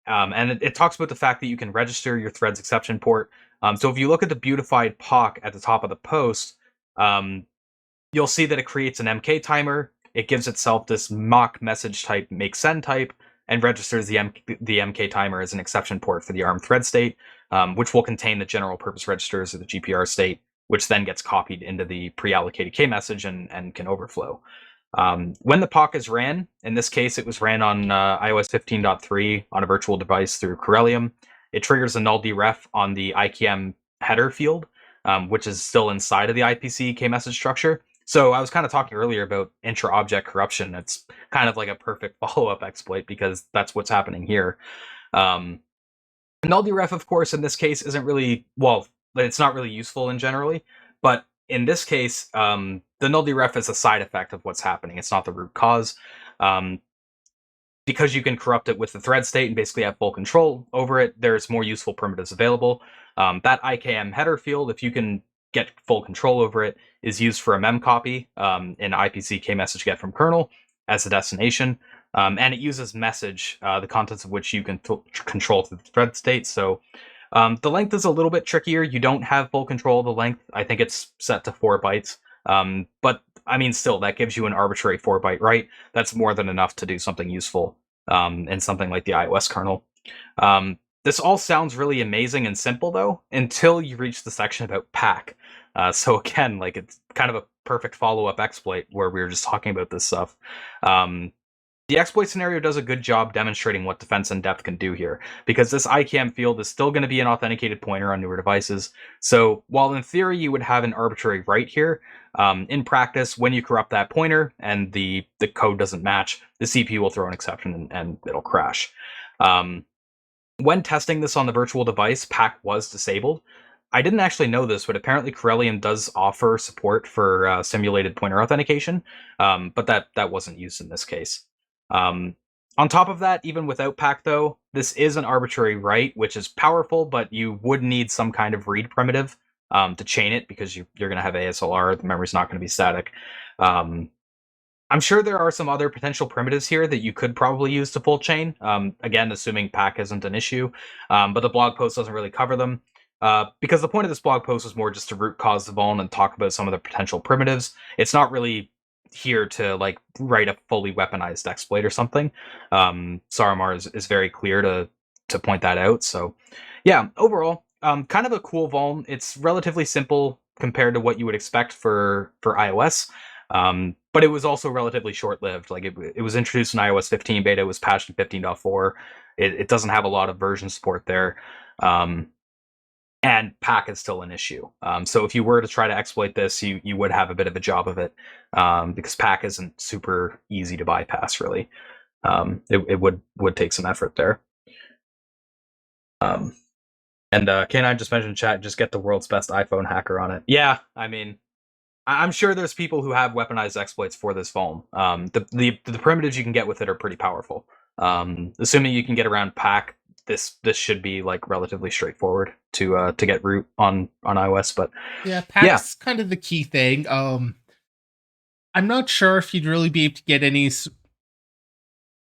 it talks about the fact that you can register your thread's exception port. So if you look at the beautified POC at the top of the post, you'll see that it creates an MK timer. It gives itself this mock message type make send type and registers the MK timer as an exception port for the ARM thread state, which will contain the general purpose registers of the GPR state, which then gets copied into the pre-allocated K message and can overflow. When the POC is ran, in this case, it was ran on iOS 15.3 on a virtual device through Corellium. It triggers a null deref on the IKM header field, which is still inside of the IPC K message structure. So I was kind of talking earlier about intra-object corruption. It's kind of like a perfect follow-up exploit because that's what's happening here. Null deref, of course, in this case isn't really, well, it's not really useful in generally, but in this case, the null deref is a side effect of what's happening. It's not the root cause. Um, because you can corrupt it with the thread state and basically have full control over it, there's more useful primitives available. That IKM header field, if you can get full control over it, is used for a mem copy in IPC kmessage get from kernel as a destination. And it uses message, the contents of which you can control through the thread state. So the length is a little bit trickier. You don't have full control of the length. I think it's set to 4 bytes. But I mean, still, that gives you an arbitrary 4-byte write. That's more than enough to do something useful in something like the iOS kernel. This all sounds really amazing and simple, though, until you reach the section about pack. So again, like, it's kind of a perfect follow-up exploit where we were just talking about this stuff. The exploit scenario does a good job demonstrating what defense in depth can do here, because this ICAM field is still going to be an authenticated pointer on newer devices. So while in theory you would have an arbitrary write here, in practice, when you corrupt that pointer and the code doesn't match, the CPU will throw an exception and it'll crash. When testing this on the virtual device, PAC was disabled. I didn't actually know this, but apparently Corellium does offer support for simulated pointer authentication, but that wasn't used in this case. On top of that, even without PAC though, this is an arbitrary write, which is powerful, but you would need some kind of read primitive to chain it, because you're going to have ASLR, the memory's not going to be static. I'm sure there are some other potential primitives here that you could probably use to full chain, again, assuming PAC isn't an issue, but the blog post doesn't really cover them. Because the point of this blog post was more just to root cause the vuln and talk about some of the potential primitives. It's not really here to like write a fully weaponized exploit or something. Saramar is very clear to point that out. So yeah, overall, kind of a cool vuln. It's relatively simple compared to what you would expect for iOS. But it was also relatively short-lived. Like it was introduced in iOS 15 beta, it was patched in 15.4. It doesn't have a lot of version support there. And PAC is still an issue. So if you were to try to exploit this, you would have a bit of a job of it, because PAC isn't super easy to bypass, really. It would take some effort there. And K9 just mentioned chat, just get the world's best iPhone hacker on it. Yeah, I mean, I'm sure there's people who have weaponized exploits for this vuln. The primitives you can get with it are pretty powerful. Assuming you can get around PAC, this should be like relatively straightforward to get root on iOS. But yeah, PAC's kind of the key thing. I'm not sure if you'd really be able to get any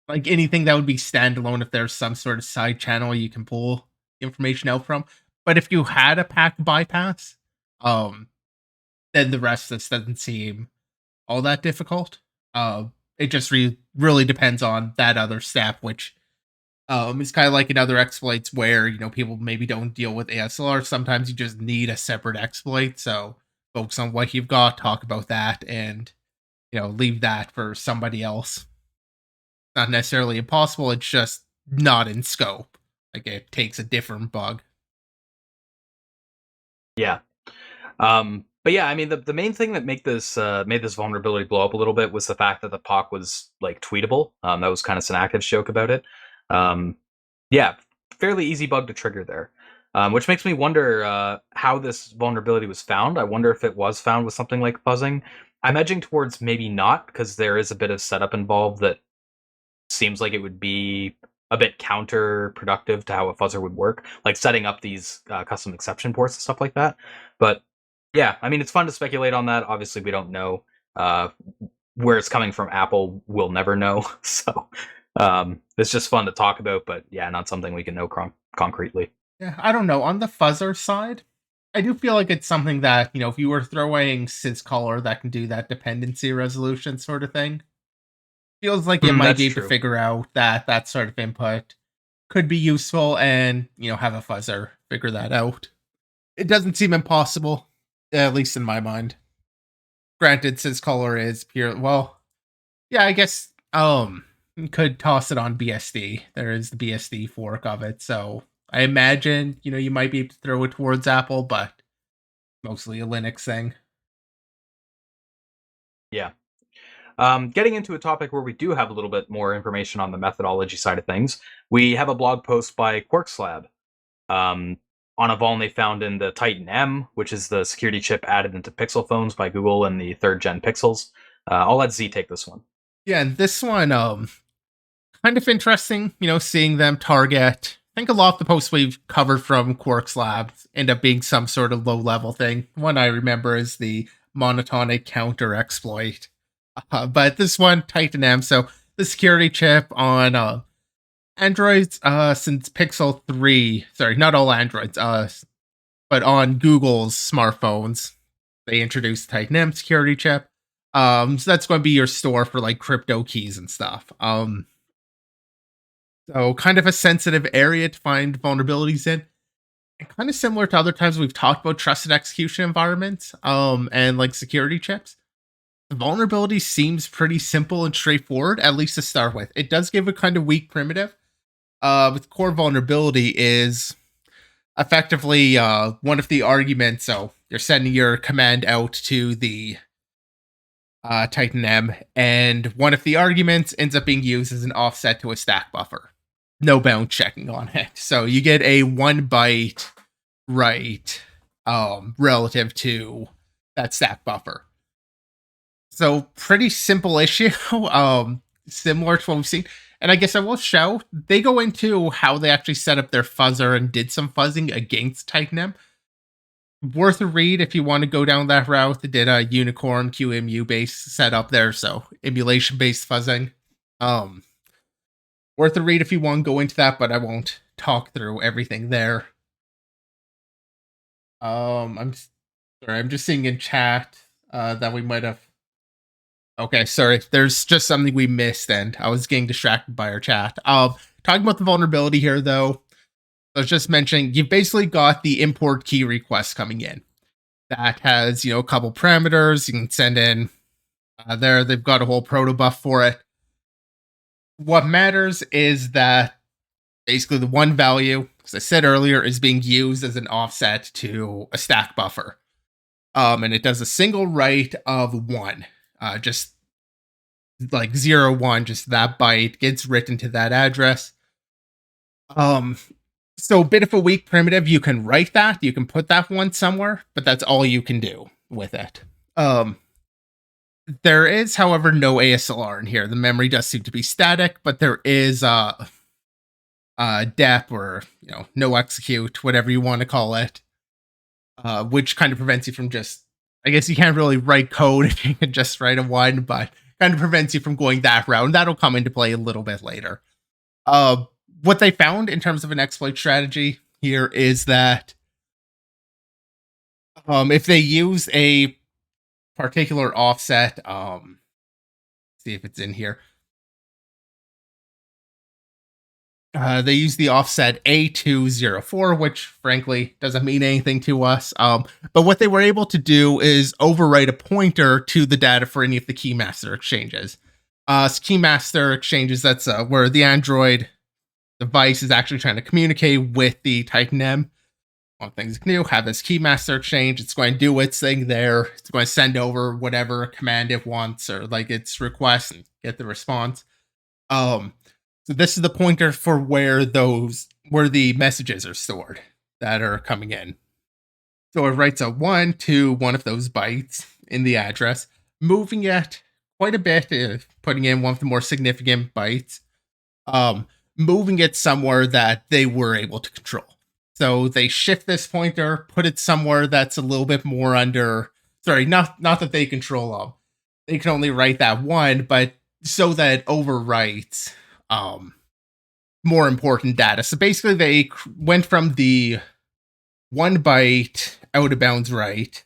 like anything that would be standalone if there's some sort of side channel you can pull information out from. But if you had a PAC bypass, then the rest of this doesn't seem all that difficult. It just really depends on that other step, which it's kind of like in other exploits where, you know, people maybe don't deal with ASLR. Sometimes you just need a separate exploit. So focus on what you've got, talk about that, and, you know, leave that for somebody else. Not necessarily impossible. It's just not in scope. Like it takes a different bug. Yeah. But yeah, I mean, the main thing that made this vulnerability blow up a little bit was the fact that the POC was like tweetable. That was kind of Synactive's joke about it. Yeah, fairly easy bug to trigger there, which makes me wonder how this vulnerability was found. I wonder if it was found with something like fuzzing. I'm edging towards maybe not, because there is a bit of setup involved that seems like it would be a bit counterproductive to how a fuzzer would work, like setting up these custom exception ports and stuff like that. But yeah, I mean, it's fun to speculate on that. Obviously, we don't know where it's coming from. Apple will never know. So it's just fun to talk about, but yeah, not something we can know concretely. Yeah, I don't know. On the fuzzer side, I do feel like it's something that, you know, if you were throwing syscaller that can do that dependency resolution sort of thing, feels like it might be able to figure out that sort of input could be useful and, you know, have a fuzzer figure that out. It doesn't seem impossible, at least in my mind. Granted, syscaller is pure. Well, yeah, I guess you could toss it on BSD. There is the BSD fork of it, so I imagine, you know, you might be able to throw it towards Apple, but mostly a Linux thing. Yeah. Getting into a topic where we do have a little bit more information on the methodology side of things, we have a blog post by QuarkSlab. on a vuln they found in the Titan M, which is the security chip added into Pixel phones by Google and the third gen Pixels. I'll let Z take this one. Yeah, and this one, kind of interesting, seeing them target. I think a lot of the posts we've covered from Quark's Labs end up being some sort of low level thing. One I remember is the monotonic counter exploit. But this one, Titan M, so the security chip on Androids since Pixel 3, sorry, not all Androids, but on Google's smartphones, they introduced Titan M security chip. So that's going to be your store for like crypto keys and stuff. So kind of a sensitive area to find vulnerabilities in. And kind of similar to other times we've talked about trusted execution environments, and like security chips. The vulnerability seems pretty simple and straightforward, at least to start with. It does give a kind of weak primitive. With core vulnerability is effectively one of the arguments. So you're sending your command out to the Titan M, and one of the arguments ends up being used as an offset to a stack buffer. No bound checking on it. So you get a 1 byte write relative to that stack buffer. So pretty simple issue, similar to what we've seen. And I guess I will show, they go into how they actually set up their fuzzer and did some fuzzing against Titan M. Worth a read if you want to go down that route. They did a Unicorn QEMU based setup there, so emulation based fuzzing. Worth a read if you want to go into that, but I won't talk through everything there. I'm sorry, I'm just seeing in chat that we might have. Okay, sorry. There's just something we missed, and I was getting distracted by our chat. Talking about the vulnerability here, though, I was just mentioning you've basically got the import key request coming in. That has, a couple parameters you can send in. There, they've got a whole protobuf for it. What matters is that basically the one value, as I said earlier, is being used as an offset to a stack buffer. And it does a single write of 1. Just like 0, 1, just that byte gets written to that address. So a bit of a weak primitive. You can write that, you can put that one somewhere, but that's all you can do with it. There is, however, no ASLR in here. The memory does seem to be static, but there is dep or no execute, whatever you want to call it, which kind of prevents you from just. I guess you can't really write code if you can just write a 1, but kind of prevents you from going that route. And that'll come into play a little bit later. What they found in terms of an exploit strategy here is that if they use a particular offset, see if it's in here. They use the offset A204, which frankly doesn't mean anything to us. But what they were able to do is overwrite a pointer to the data for any of the keymaster exchanges. Keymaster exchanges, that's where the Android device is actually trying to communicate with the Titan M. One thing you can do, have this keymaster exchange. It's going to do its thing there. It's going to send over whatever command it wants or like its request and get the response. So this is the pointer for where the messages are stored that are coming in. So it writes a 1 to one of those bytes in the address, moving it quite a bit, putting in one of the more significant bytes, moving it somewhere that they were able to control. So they shift this pointer, put it somewhere that's a little bit more under. Sorry, not that they control them. They can only write that 1, but so that it overwrites more important data. So basically they went from the 1 byte out of bounds write,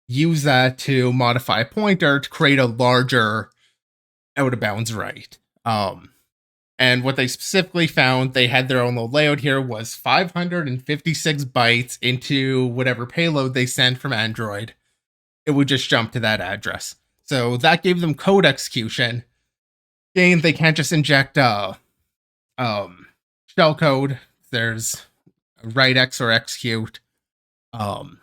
use that to modify a pointer to create a larger out of bounds write. And what they specifically found, they had their own little layout here, was 556 bytes into whatever payload they sent from Android. It would just jump to that address. So that gave them code execution. Again, they can't just inject shell code. There's write-x or execute. And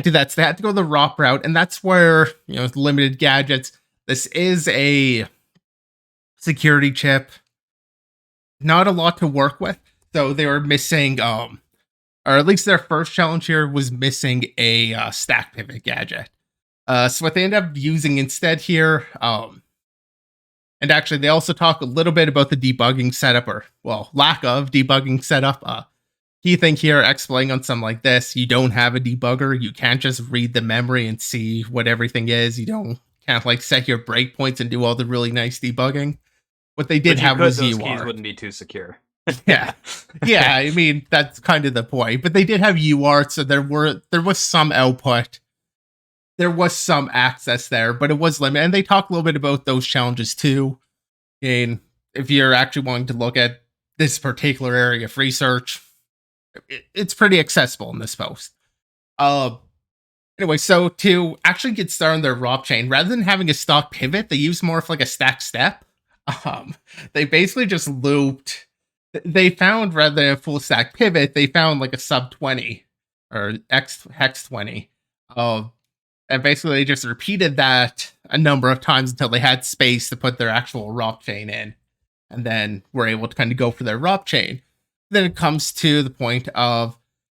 do that. So they had to go the ROP route, and that's where, limited gadgets. This is a security chip. Not a lot to work with. So they were missing or at least their first challenge here, was missing a stack pivot gadget. So what they end up using instead here, and actually they also talk a little bit about the debugging setup, or well, lack of debugging setup. Key thing here, explaining on something like this, you don't have a debugger. You can't just read the memory and see what everything is. You can't like set your breakpoints and do all the really nice debugging. What they did have was those UART. keys wouldn't be too secure. Yeah. Yeah, I mean, that's kind of the point. But they did have UART, so there was some output. There was some access there, but it was limited. And they talk a little bit about those challenges too. And if you're actually wanting to look at this particular area of research, it's pretty accessible in this post. Anyway, so to actually get started on their ROP chain, rather than having a stock pivot, they use more of like a stack step. They basically just looped. They found, rather than a full stack pivot, they found like a sub 20 or hex 20. And basically they just repeated that a number of times until they had space to put their actual ROP chain in. And then were able to kind of go for their ROP chain. Then it comes to the point of,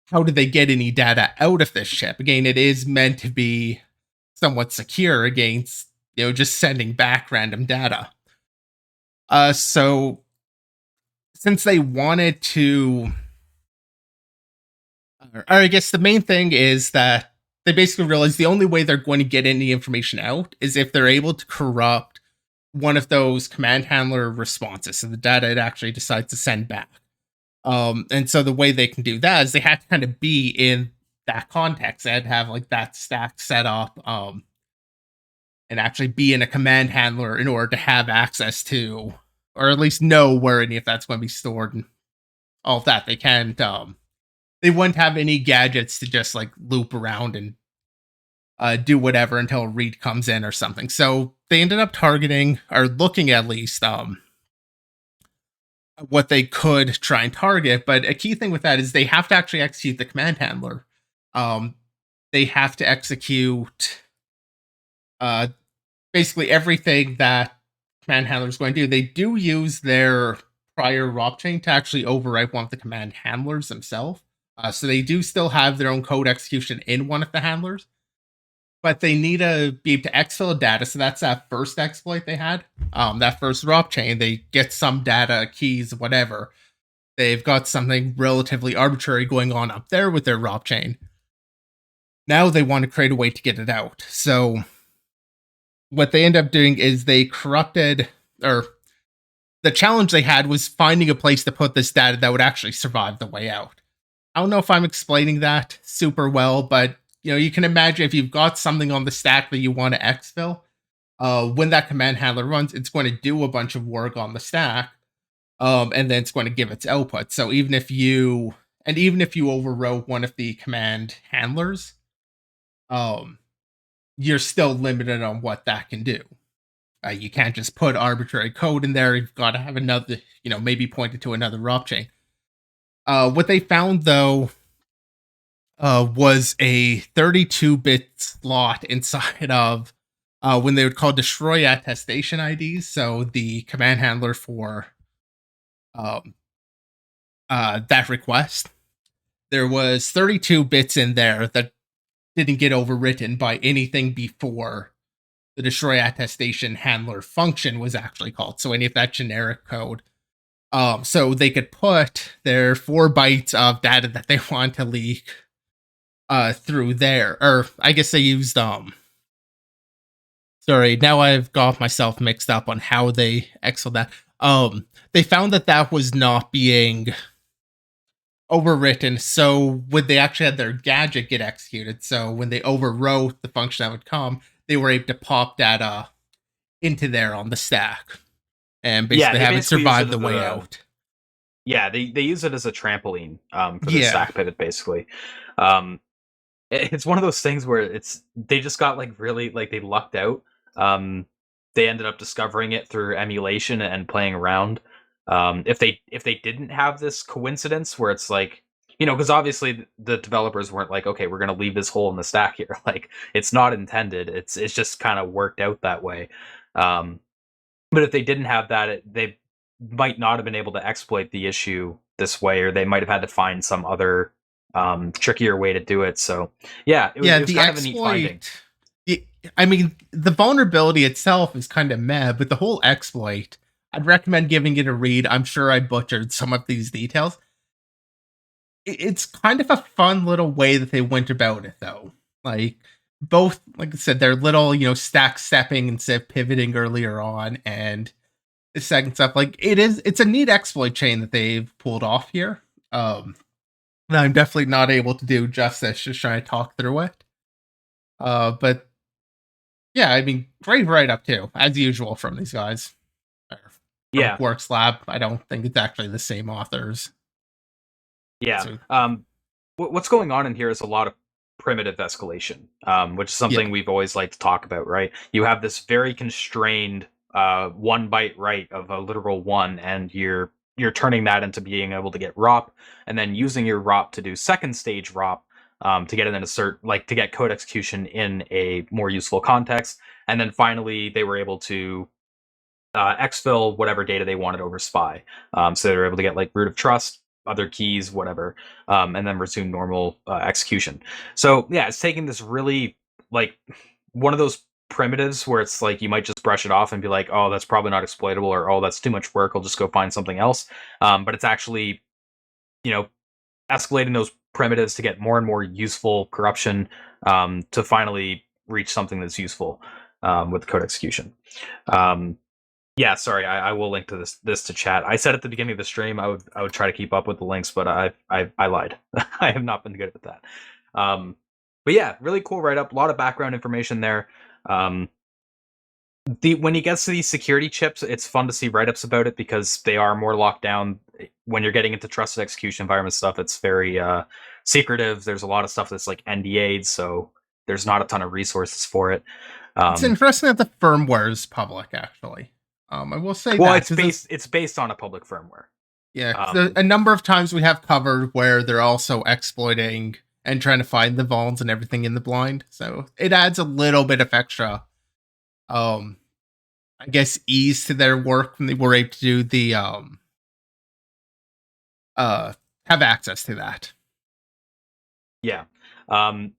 how do they get any data out of this chip? Again, it is meant to be somewhat secure against, just sending back random data. So since they wanted to, or I guess the main thing is that they basically realized the only way they're going to get any information out is if they're able to corrupt one of those command handler responses, so the data it actually decides to send back. And so the way they can do that is they have to kind of be in that context. They had to have like that stack set up, and actually be in a command handler in order to have access to, or at least know where any of that's going to be stored and all of that. They can't, they wouldn't have any gadgets to just like loop around and do whatever until a read comes in or something. So they ended up targeting, or looking at least, what they could try and target. But a key thing with that is they have to actually execute the command handler. They have to execute basically everything that command handler is going to do. They do use their prior ROP chain to actually overwrite one of the command handlers themselves. So they do still have their own code execution in one of the handlers, but they need to be able to exfil data. So that's that first exploit they had. That first ROP chain, they get some data, keys, whatever. They've got something relatively arbitrary going on up there with their ROP chain. Now they want to create a way to get it out. So what they end up doing is they corrupted, or the challenge they had was finding a place to put this data that would actually survive the way out. I don't know if I'm explaining that super well, but you can imagine if you've got something on the stack that you want to exfil, when that command handler runs, it's going to do a bunch of work on the stack, and then it's going to give its output. So even if you overwrote one of the command handlers, you're still limited on what that can do. You can't just put arbitrary code in there. You've got to have another, maybe pointed to another ROP chain. What they found, though, was a 32-bit slot inside of when they would call destroy attestation IDs. So the command handler for that request, there was 32 bits in there that didn't get overwritten by anything before the destroy attestation handler function was actually called. So any of that generic code. So they could put their 4 bytes of data that they want to leak through there. Or I guess they used sorry, now I've got myself mixed up on how they exfiled that. They found that was not being overwritten, so when they actually had their gadget get executed, so when they overwrote the function that would come, they were able to pop data into there on the stack and basically have it survive the way out. Yeah, they use it as a trampoline for the stack pivot, basically. It's one of those things where they just got really they lucked out. They ended up discovering it through emulation and playing around. If they didn't have this coincidence where it's because obviously the developers weren't okay, we're gonna leave this hole in the stack here. It's not intended. It's just kind of worked out that way. But if they didn't have that, they might not have been able to exploit the issue this way, or they might have had to find some other trickier way to do it. So yeah, Yeah, it was the kind of a neat finding. exploit. I mean, the vulnerability itself is kind of meh, but the whole exploit, I'd recommend giving it a read. I'm sure I butchered some of these details. It's kind of a fun little way that they went about it, though. Like, both, like I said, they're little, stack stepping instead of pivoting earlier on, and the second stuff. Like, it's a neat exploit chain that they've pulled off here. That I'm definitely not able to do justice just trying to talk through it. But yeah, I mean, great write up too, as usual from these guys. From Yeah, Quarks Lab, I don't think it's actually the same authors. yeah. So What's going on in here is a lot of primitive escalation, which is yeah, something we've always liked to talk about, right? You have this very constrained 1 byte write of a literal one, and you're turning that into being able to get ROP, and then using your ROP to do second stage ROP to get it in a to get code execution in a more useful context, and then finally they were able to exfil whatever data they wanted over SPY. So they were able to get like root of trust, other keys, whatever, and then resume normal execution. So yeah, it's taking this really like one of those primitives where it's like you might just brush it off and be like, oh, that's probably not exploitable, or oh, that's too much work. I'll just go find something else. But it's actually, you know, escalating those primitives to get more and more useful corruption to finally reach something that's useful with code execution. Um, yeah, sorry, I will link to this to chat. I said at the beginning of the stream I would try to keep up with the links, but I lied. I have not been good at that. But yeah, really cool write up. A lot of background information there. Um, when he gets to these security chips, it's fun to see write ups about it because they are more locked down. When you're getting into trusted execution environment stuff, it's very secretive. There's a lot of stuff that's like NDA'd, so there's not a ton of resources for it. it's Um, interesting that the firmware is public. Actually, I will say well, that because it's based on a public firmware. yeah, because Um, a number of times we have covered where they're also exploiting and trying to find the vulns and everything in the blind. So it adds a little bit of extra, um, I guess, ease to their work when they were able to do the uh have access to that. yeah. Um,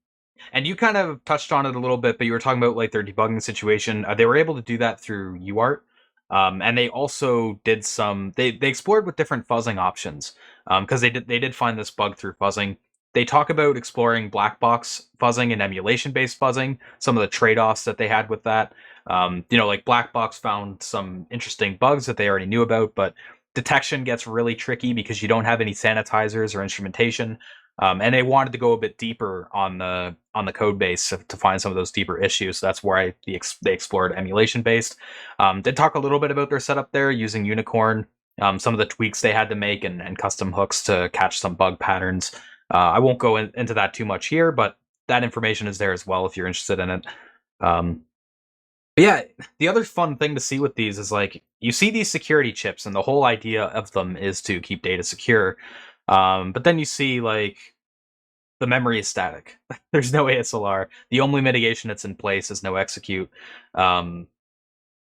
and you kind of touched on it a little bit, but you were talking about like their debugging situation. They were able to do that through UART. And they also did some. They explored with different fuzzing options because they did find this bug through fuzzing. They talk about exploring black box fuzzing and emulation based fuzzing. Some of the trade offs that they had with that. Like black box found some interesting bugs that they already knew about, but detection gets really tricky because you don't have any sanitizers or instrumentation. And they wanted to go a bit deeper on the code base to find some of those deeper issues. So that's why they explored emulation based. Did talk a little bit about their setup there using Unicorn, some of the tweaks they had to make, and custom hooks to catch some bug patterns. I won't go into that too much here, but that information is there as well if you're interested in it. Um, but yeah, the other fun thing to see with these is like you see these security chips, and the whole idea of them is to keep data secure. But then you see like the memory is static. There's no ASLR. The only mitigation that's in place is no execute. Um,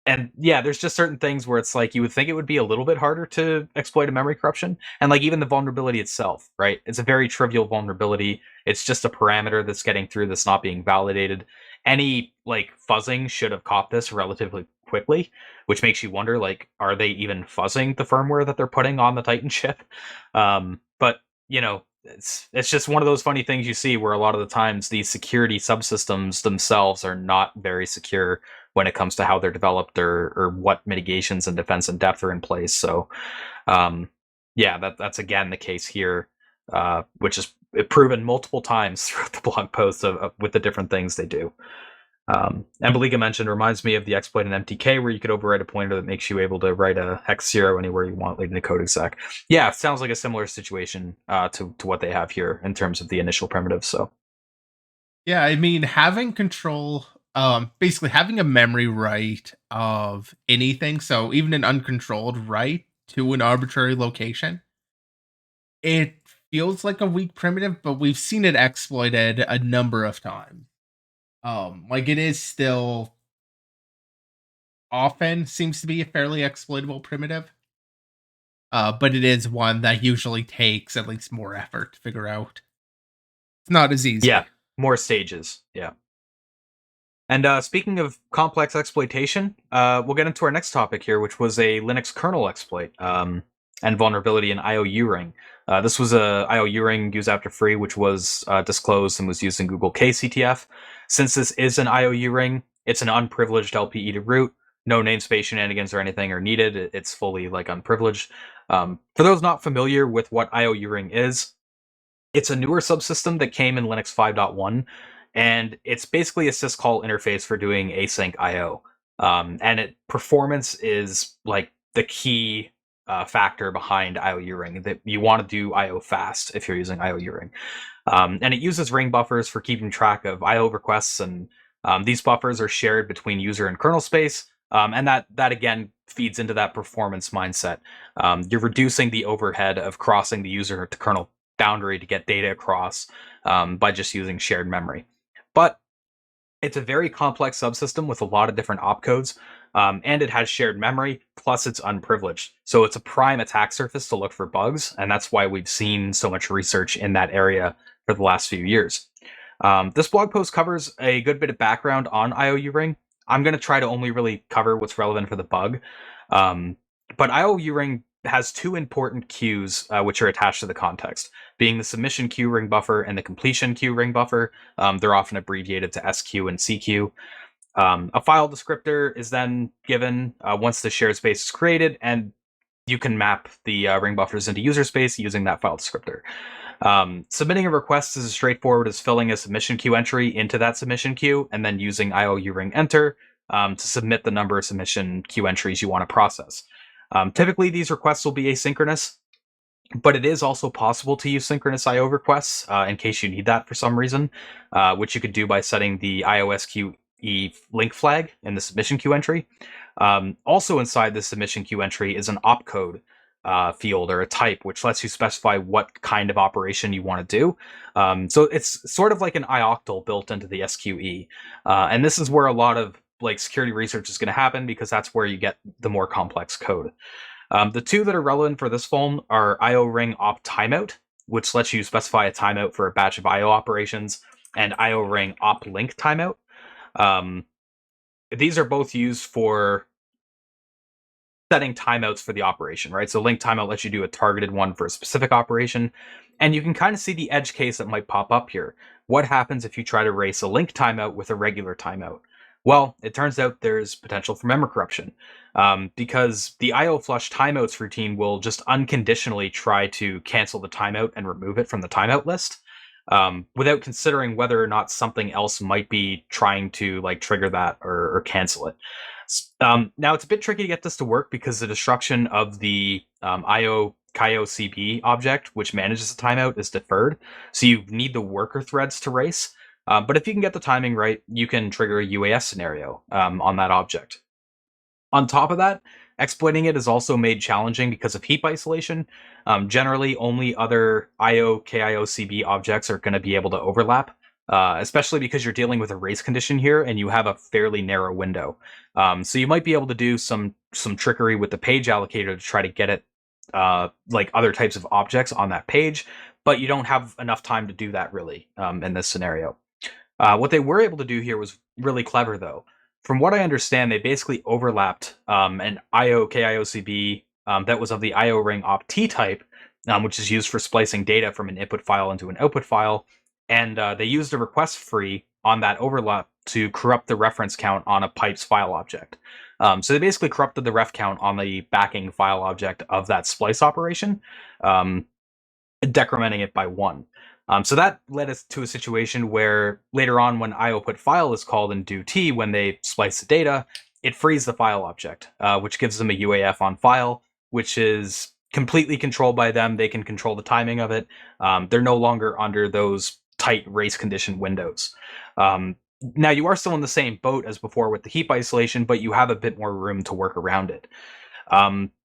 and yeah, there's just certain things where it's like you would think it would be a little bit harder to exploit a memory corruption. And like even the vulnerability itself, right? It's a very trivial vulnerability. It's just a parameter that's getting through that's not being validated. Any like fuzzing should have caught this relatively quickly, which makes you wonder like, are they even fuzzing the firmware that they're putting on the Titan chip? But it's just one of those funny things you see where a lot of the times these security subsystems themselves are not very secure when it comes to how they're developed or what mitigations and defense and depth are in place. So, um, yeah, that's again the case here, which is proven multiple times throughout the blog posts with the different things they do. And Baliga mentioned reminds me of the exploit in MTK where you could overwrite a pointer that makes you able to write a hex 0 anywhere you want, leaving the code exec. Yeah, it sounds like a similar situation to what they have here in terms of the initial primitive. So Yeah, I mean, having control, basically having a memory write of anything, so even an uncontrolled write to an arbitrary location, it feels like a weak primitive, but we've seen it exploited a number of times. Like it is still often seems to be a fairly exploitable primitive. But it is one that usually takes at least more effort to figure out. It's not as easy. Yeah, more stages. Yeah. And speaking of complex exploitation, we'll get into our next topic here, which was a Linux kernel exploit and vulnerability in IOU ring. This was a IOU ring used after free, which was disclosed and was used in Google KCTF. Since this is an IOU ring, it's an unprivileged LPE to root. No namespace shenanigans or anything are needed. It's fully like unprivileged. For those not familiar with what IOU ring is, it's a newer subsystem that came in Linux 5.1, and it's basically a syscall interface for doing async I/O. And performance is like the key factor behind IOU ring. That you want to do I/O fast if you're using IOU ring, and it uses ring buffers for keeping track of I/O requests, and these buffers are shared between user and kernel space. And that again feeds into that performance mindset. You're reducing the overhead of crossing the user to kernel boundary to get data across by just using shared memory. But it's a very complex subsystem with a lot of different opcodes, and it has shared memory, plus it's unprivileged. So it's a prime attack surface to look for bugs, and that's why we've seen so much research in that area for the last few years. This blog post covers a good bit of background on IOU ring. I'm going to try to only really cover what's relevant for the bug. But IOU ring has two important queues which are attached to the context, being the submission queue ring buffer and the completion queue ring buffer. They're often abbreviated to SQ and CQ. A file descriptor is then given once the shared space is created, and you can map the ring buffers into user space using that file descriptor. Submitting a request is as straightforward as filling a submission queue entry into that submission queue and then using IOU ring enter to submit the number of submission queue entries you want to process. Typically, these requests will be asynchronous, but it is also possible to use synchronous IO requests in case you need that for some reason, which you could do by setting the iOS QE link flag in the submission queue entry. Also inside the submission queue entry is an opcode field or a type, which lets you specify what kind of operation you want to do. So it's sort of like an ioctl built into the SQE. And this is where a lot of like security research is going to happen because that's where you get the more complex code. The two that are relevant for this phone are IO ring op timeout, which lets you specify a timeout for a batch of IO operations, and IO ring op link timeout. These are both used for setting timeouts for the operation, right? So link timeout lets you do a targeted one for a specific operation, and you can kind of see the edge case that might pop up here. What happens if you try to race a link timeout with a regular timeout? Well, it turns out there's potential for memory corruption because the IO flush timeouts routine will just unconditionally try to cancel the timeout and remove it from the timeout list without considering whether or not something else might be trying to like trigger that or cancel it. Now it's a bit tricky to get this to work because the destruction of the IO CB object, which manages the timeout, is deferred. So you need the worker threads to race. But if you can get the timing right, you can trigger a UAS scenario on that object. On top of that, exploiting it is also made challenging because of heap isolation. Generally, only other IO KIOCB objects are going to be able to overlap, especially because you're dealing with a race condition here and you have a fairly narrow window. So you might be able to do some trickery with the page allocator to try to get it like other types of objects on that page, but you don't have enough time to do that really in this scenario. What they were able to do here was really clever, though. From what I understand, they basically overlapped an IO KIOCB that was of the IO ring op T type, which is used for splicing data from an input file into an output file, and they used a request free on that overlap to corrupt the reference count on a pipes file object. So they basically corrupted the ref count on the backing file object of that splice operation, decrementing it by 1. So that led us to a situation where later on, when IO put file is called in do T, when they splice the data, it frees the file object, which gives them a UAF on file, which is completely controlled by them. They can control the timing of it. They're no longer under those tight race condition windows. Now, you are still in the same boat as before with the heap isolation, but you have a bit more room to work around it.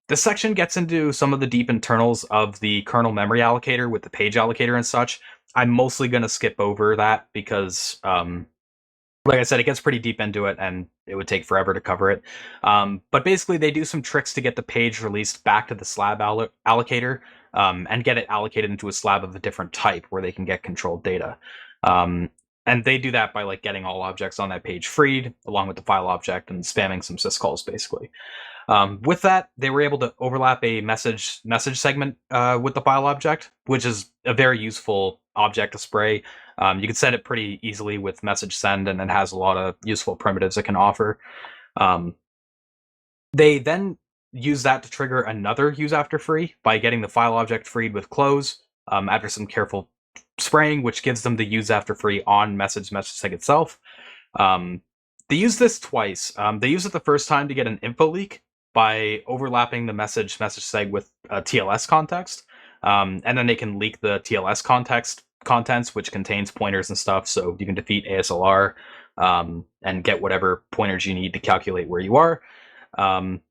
This section gets into some of the deep internals of the kernel memory allocator with the page allocator and such. I'm mostly going to skip over that because, like I said, it gets pretty deep into it and it would take forever to cover it. But basically, they do some tricks to get the page released back to the slab allocator and get it allocated into a slab of a different type where they can get controlled data. Um, and they do that by like getting all objects on that page freed along with the file object and spamming some syscalls basically. With that, they were able to overlap a message segment with the file object, which is a very useful object to spray. You can set it pretty easily with message send, and it has a lot of useful primitives it can offer. Um, they then use that to trigger another use after free by getting the file object freed with close after some careful spraying, which gives them the use after free on message seg itself. Um, they use this twice. They use it the first time to get an info leak by overlapping the message seg with a TLS context, and then they can leak the TLS contents, which contains pointers and stuff, so you can defeat ASLR and get whatever pointers you need to calculate where you are. And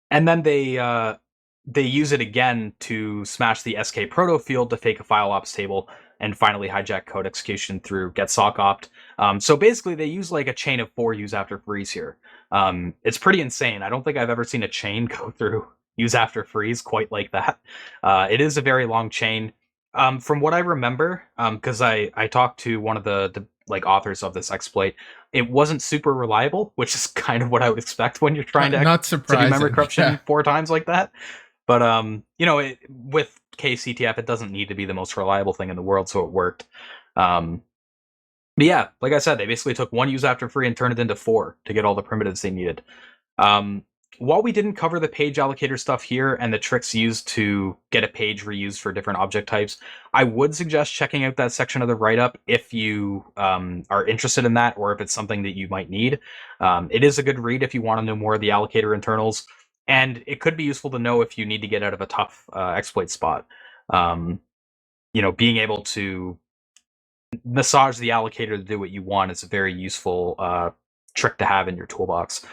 then they use it again to smash the SK proto field to fake a file ops table and finally hijack code execution through get sock opt. So basically, they use like a chain of 4 use after freeze here. It's pretty insane. I don't think I've ever seen a chain go through use after freeze quite like that. It is a very long chain. From what I remember, because I talked to one of the like authors of this exploit, it wasn't super reliable, which is kind of what I would expect when you're trying Not to surprising. do memory corruption Yeah. 4 times like that. But with KCTF, it doesn't need to be the most reliable thing in the world, so it worked. But yeah, like I said, they basically took 1 use after free and turned it into 4 to get all the primitives they needed. While we didn't cover the page allocator stuff here and the tricks used to get a page reused for different object types, I would suggest checking out that section of the write-up if you are interested in that or if it's something that you might need. It is a good read if you want to know more of the allocator internals, and it could be useful to know if you need to get out of a tough exploit spot. Being able to massage the allocator to do what you want is a very useful trick to have in your toolbox,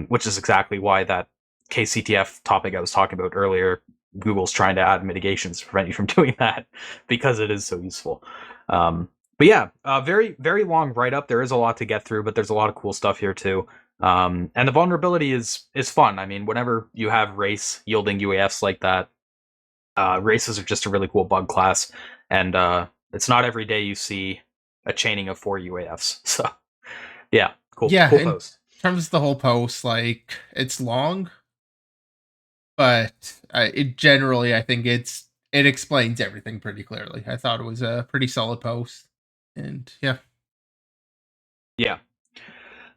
which is exactly why that KCTF topic I was talking about earlier, Google's trying to add mitigations to prevent you from doing that because it is so useful. But yeah, very, very long write-up. There is a lot to get through, but there's a lot of cool stuff here too. And the vulnerability is fun. I mean, whenever you have race yielding UAFs like that, races are just a really cool bug class, and it's not every day you see a chaining of 4 UAFs. So yeah, cool Yeah, in post. terms of the whole post, like, it's long, but it generally, I think it explains everything pretty clearly. I thought it was a pretty solid post, and yeah. Yeah.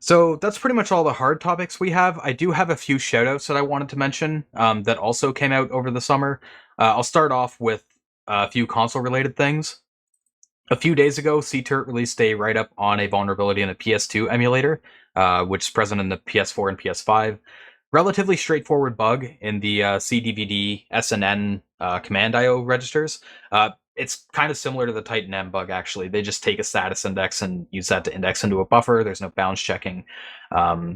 So that's pretty much all the hard topics we have. I do have a few shoutouts that I wanted to mention that also came out over the summer. I'll start off with a few console related things. A few days ago, CTURT released a write-up on a vulnerability in the PS2 emulator, which is present in the PS4 and PS5. Relatively straightforward bug in the CDVD SNN command IO registers. It's kind of similar to the Titan M bug, actually. They just take a status index and use that to index into a buffer. There's no bounds checking.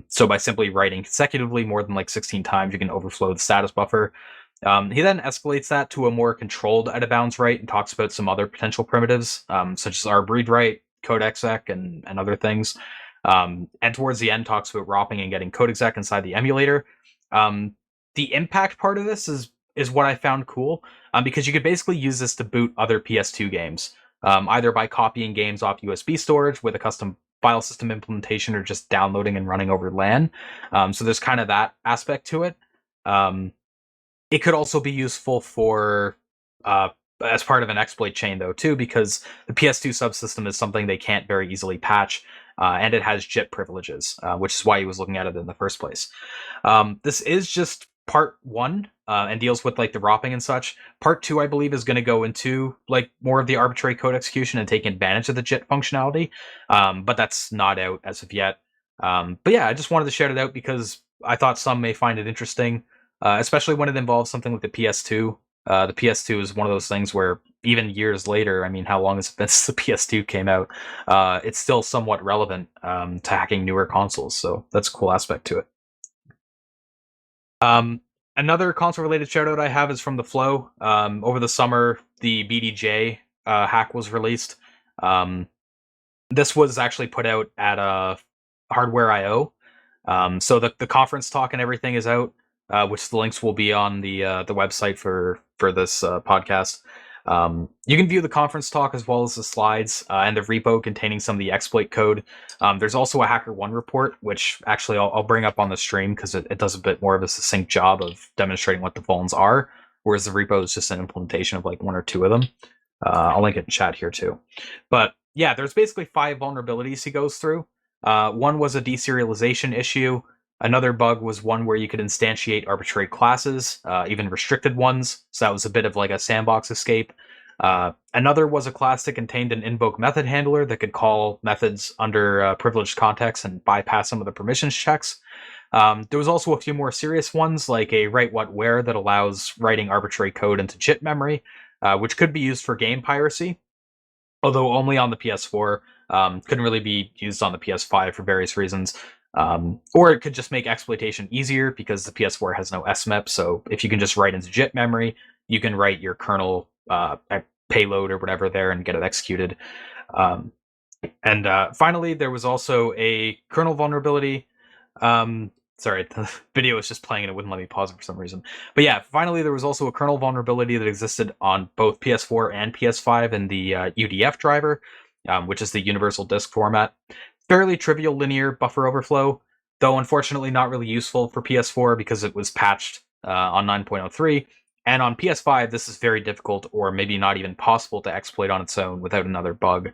So by simply writing consecutively more than like 16 times, you can overflow the status buffer. He then escalates that to a more controlled out of bounds write and talks about some other potential primitives, such as arb read write, code exec, and other things. And towards the end, talks about ropping and getting code exec inside the emulator. The impact part of this is what I found cool, because you could basically use this to boot other PS2 games, either by copying games off USB storage with a custom file system implementation or just downloading and running over LAN. So there's kind of that aspect to it. It could also be useful for as part of an exploit chain, though, too, because the PS2 subsystem is something they can't very easily patch, and it has JIT privileges, which is why he was looking at it in the first place. This is just part 1 and deals with like the ropping and such. Part 2, I believe, is going to go into like more of the arbitrary code execution and taking advantage of the JIT functionality, but that's not out as of yet. But yeah, I just wanted to shout it out because I thought some may find it interesting. Especially when it involves something like the PS2. The PS2 is one of those things where even years later, I mean, how long has it been since the PS2 came out? It's still somewhat relevant to hacking newer consoles, so that's a cool aspect to it. Another console-related shoutout I have is from the Flow. Over the summer, the BDJ hack was released. This was actually put out at Hardware I/O. So the conference talk and everything is out. which the links will be on the website for this podcast. You can view the conference talk as well as the slides and the repo containing some of the exploit code. There's also a HackerOne report, which actually I'll bring up on the stream because it does a bit more of a succinct job of demonstrating what the vulns are, whereas the repo is just an implementation of like one or two of them. I'll link it in chat here too. But yeah, there's basically 5 vulnerabilities he goes through. One was a deserialization issue. Another bug was one where you could instantiate arbitrary classes, even restricted ones. So that was a bit of like a sandbox escape. Another was a class that contained an invoke method handler that could call methods under privileged context and bypass some of the permissions checks. There was also a few more serious ones, like a write what where that allows writing arbitrary code into chip memory, which could be used for game piracy, although only on the PS4. Couldn't really be used on the PS5 for various reasons. Or it could just make exploitation easier because the PS4 has no SMIP. So if you can just write into JIT memory, you can write your kernel payload or whatever there and get it executed. And finally, there was also a kernel vulnerability. Sorry, the video was just playing and it wouldn't let me pause it for some reason. But yeah, finally, there was also a kernel vulnerability that existed on both PS4 and PS5 in the UDF driver, which is the universal disk format. Fairly trivial linear buffer overflow, though unfortunately not really useful for PS4 because it was patched on 9.03. And on PS5, this is very difficult or maybe not even possible to exploit on its own without another bug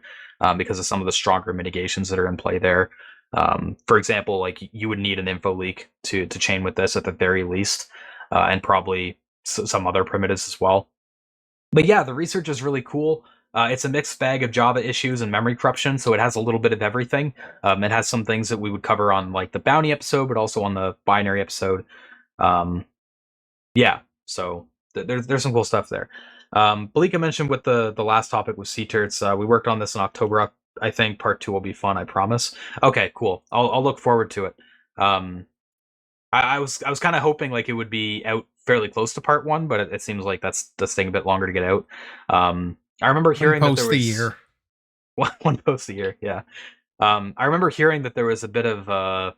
because of some of the stronger mitigations that are in play there. For example, like you would need an info leak to chain with this at the very least, and probably some other primitives as well. But yeah, the research is really cool. It's a mixed bag of Java issues and memory corruption, so it has a little bit of everything. It has some things that we would cover on like the bounty episode, but also on the binary episode. Yeah, so there's some cool stuff there. Balika mentioned with the last topic with CTERTs, we worked on this in October. I think part 2 will be fun. I promise. Okay, cool. I'll look forward to it. I was kind of hoping like it would be out fairly close to part 1, but it seems like that's taking a bit longer to get out. I remember hearing that there was a year. one post a year. Yeah. I remember hearing that there was a bit of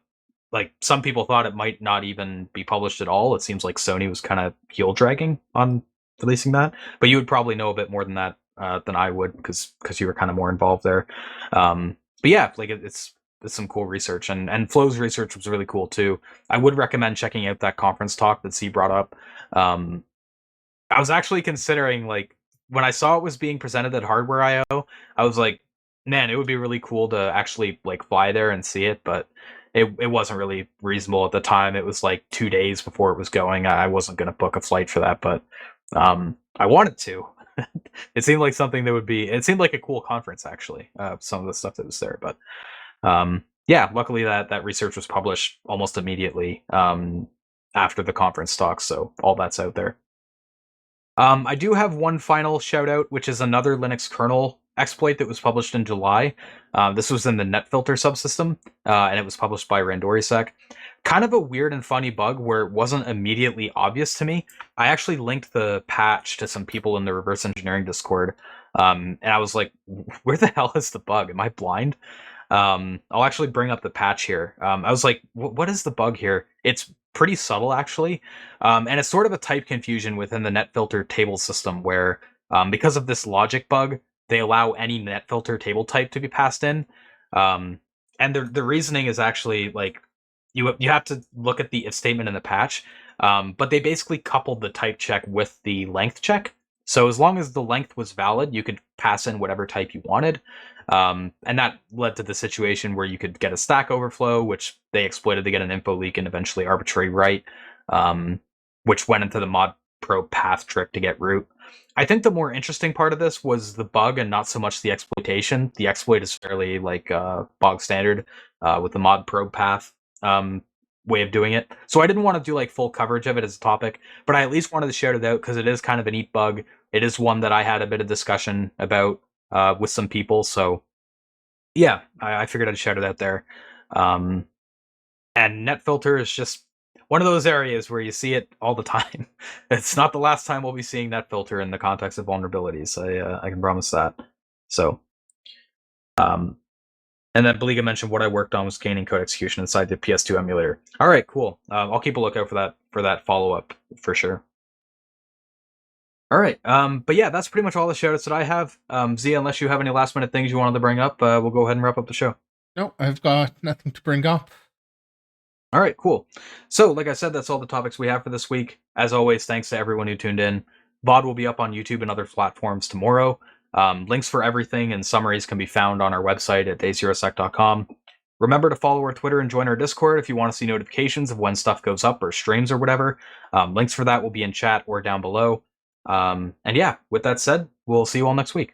like some people thought it might not even be published at all. It seems like Sony was kind of heel dragging on releasing that, but you would probably know a bit more than that than I would because you were kind of more involved there. But yeah, like it's some cool research, and Flo's research was really cool too. I would recommend checking out that conference talk that C brought up. I was actually considering like when I saw it was being presented at Hardware I/O, I was like, man, it would be really cool to actually like fly there and see it, but it wasn't really reasonable at the time. It was like 2 days before it was going. I wasn't going to book a flight for that, but I wanted to. It seemed like something that would be. It seemed like a cool conference actually. Some of the stuff that was there, but yeah, luckily that research was published almost immediately after the conference talk, so all that's out there. I do have one final shout out, which is another Linux kernel exploit that was published in July. This was in the NetFilter subsystem, and it was published by Randorisec. Kind of a weird and funny bug where it wasn't immediately obvious to me. I actually linked the patch to some people in the reverse engineering Discord, and I was like, where the hell is the bug? Am I blind? I'll actually bring up the patch here. I was like, what is the bug here? It's pretty subtle, actually. And it's sort of a type confusion within the NetFilter table system where, because of this logic bug, they allow any NetFilter table type to be passed in. And the reasoning is actually like, you have to look at the if statement in the patch, but they basically coupled the type check with the length check. So as long as the length was valid, you could pass in whatever type you wanted. And that led to the situation where you could get a stack overflow, which they exploited to get an info leak and eventually arbitrary write, which went into the mod pro path trick to get root. I think the more interesting part of this was the bug and not so much the exploitation. The exploit is fairly like bog standard with the mod probe path way of doing it. So I didn't want to do like full coverage of it as a topic, but I at least wanted to shout it out because it is kind of a neat bug. It is one that I had a bit of discussion about with some people. So yeah, I figured I'd shout it out there. And NetFilter is just one of those areas where you see it all the time. It's not the last time we'll be seeing NetFilter in the context of vulnerabilities. I can promise that. So, And then Beliga mentioned what I worked on was gaining code execution inside the PS2 emulator. All right, cool. I'll keep a lookout for that follow up for sure. All right, but yeah, that's pretty much all the shoutouts that I have. Zia, unless you have any last minute things you wanted to bring up, we'll go ahead and wrap up the show. No, I've got nothing to bring up. All right, cool. So, like I said, that's all the topics we have for this week. As always, thanks to everyone who tuned in. VOD will be up on YouTube and other platforms tomorrow. Links for everything and summaries can be found on our website at day0sec.com. Remember to follow our Twitter and join our Discord if you want to see notifications of when stuff goes up or streams or whatever. Links for that will be in chat or down below. And yeah, with that said, we'll see you all next week.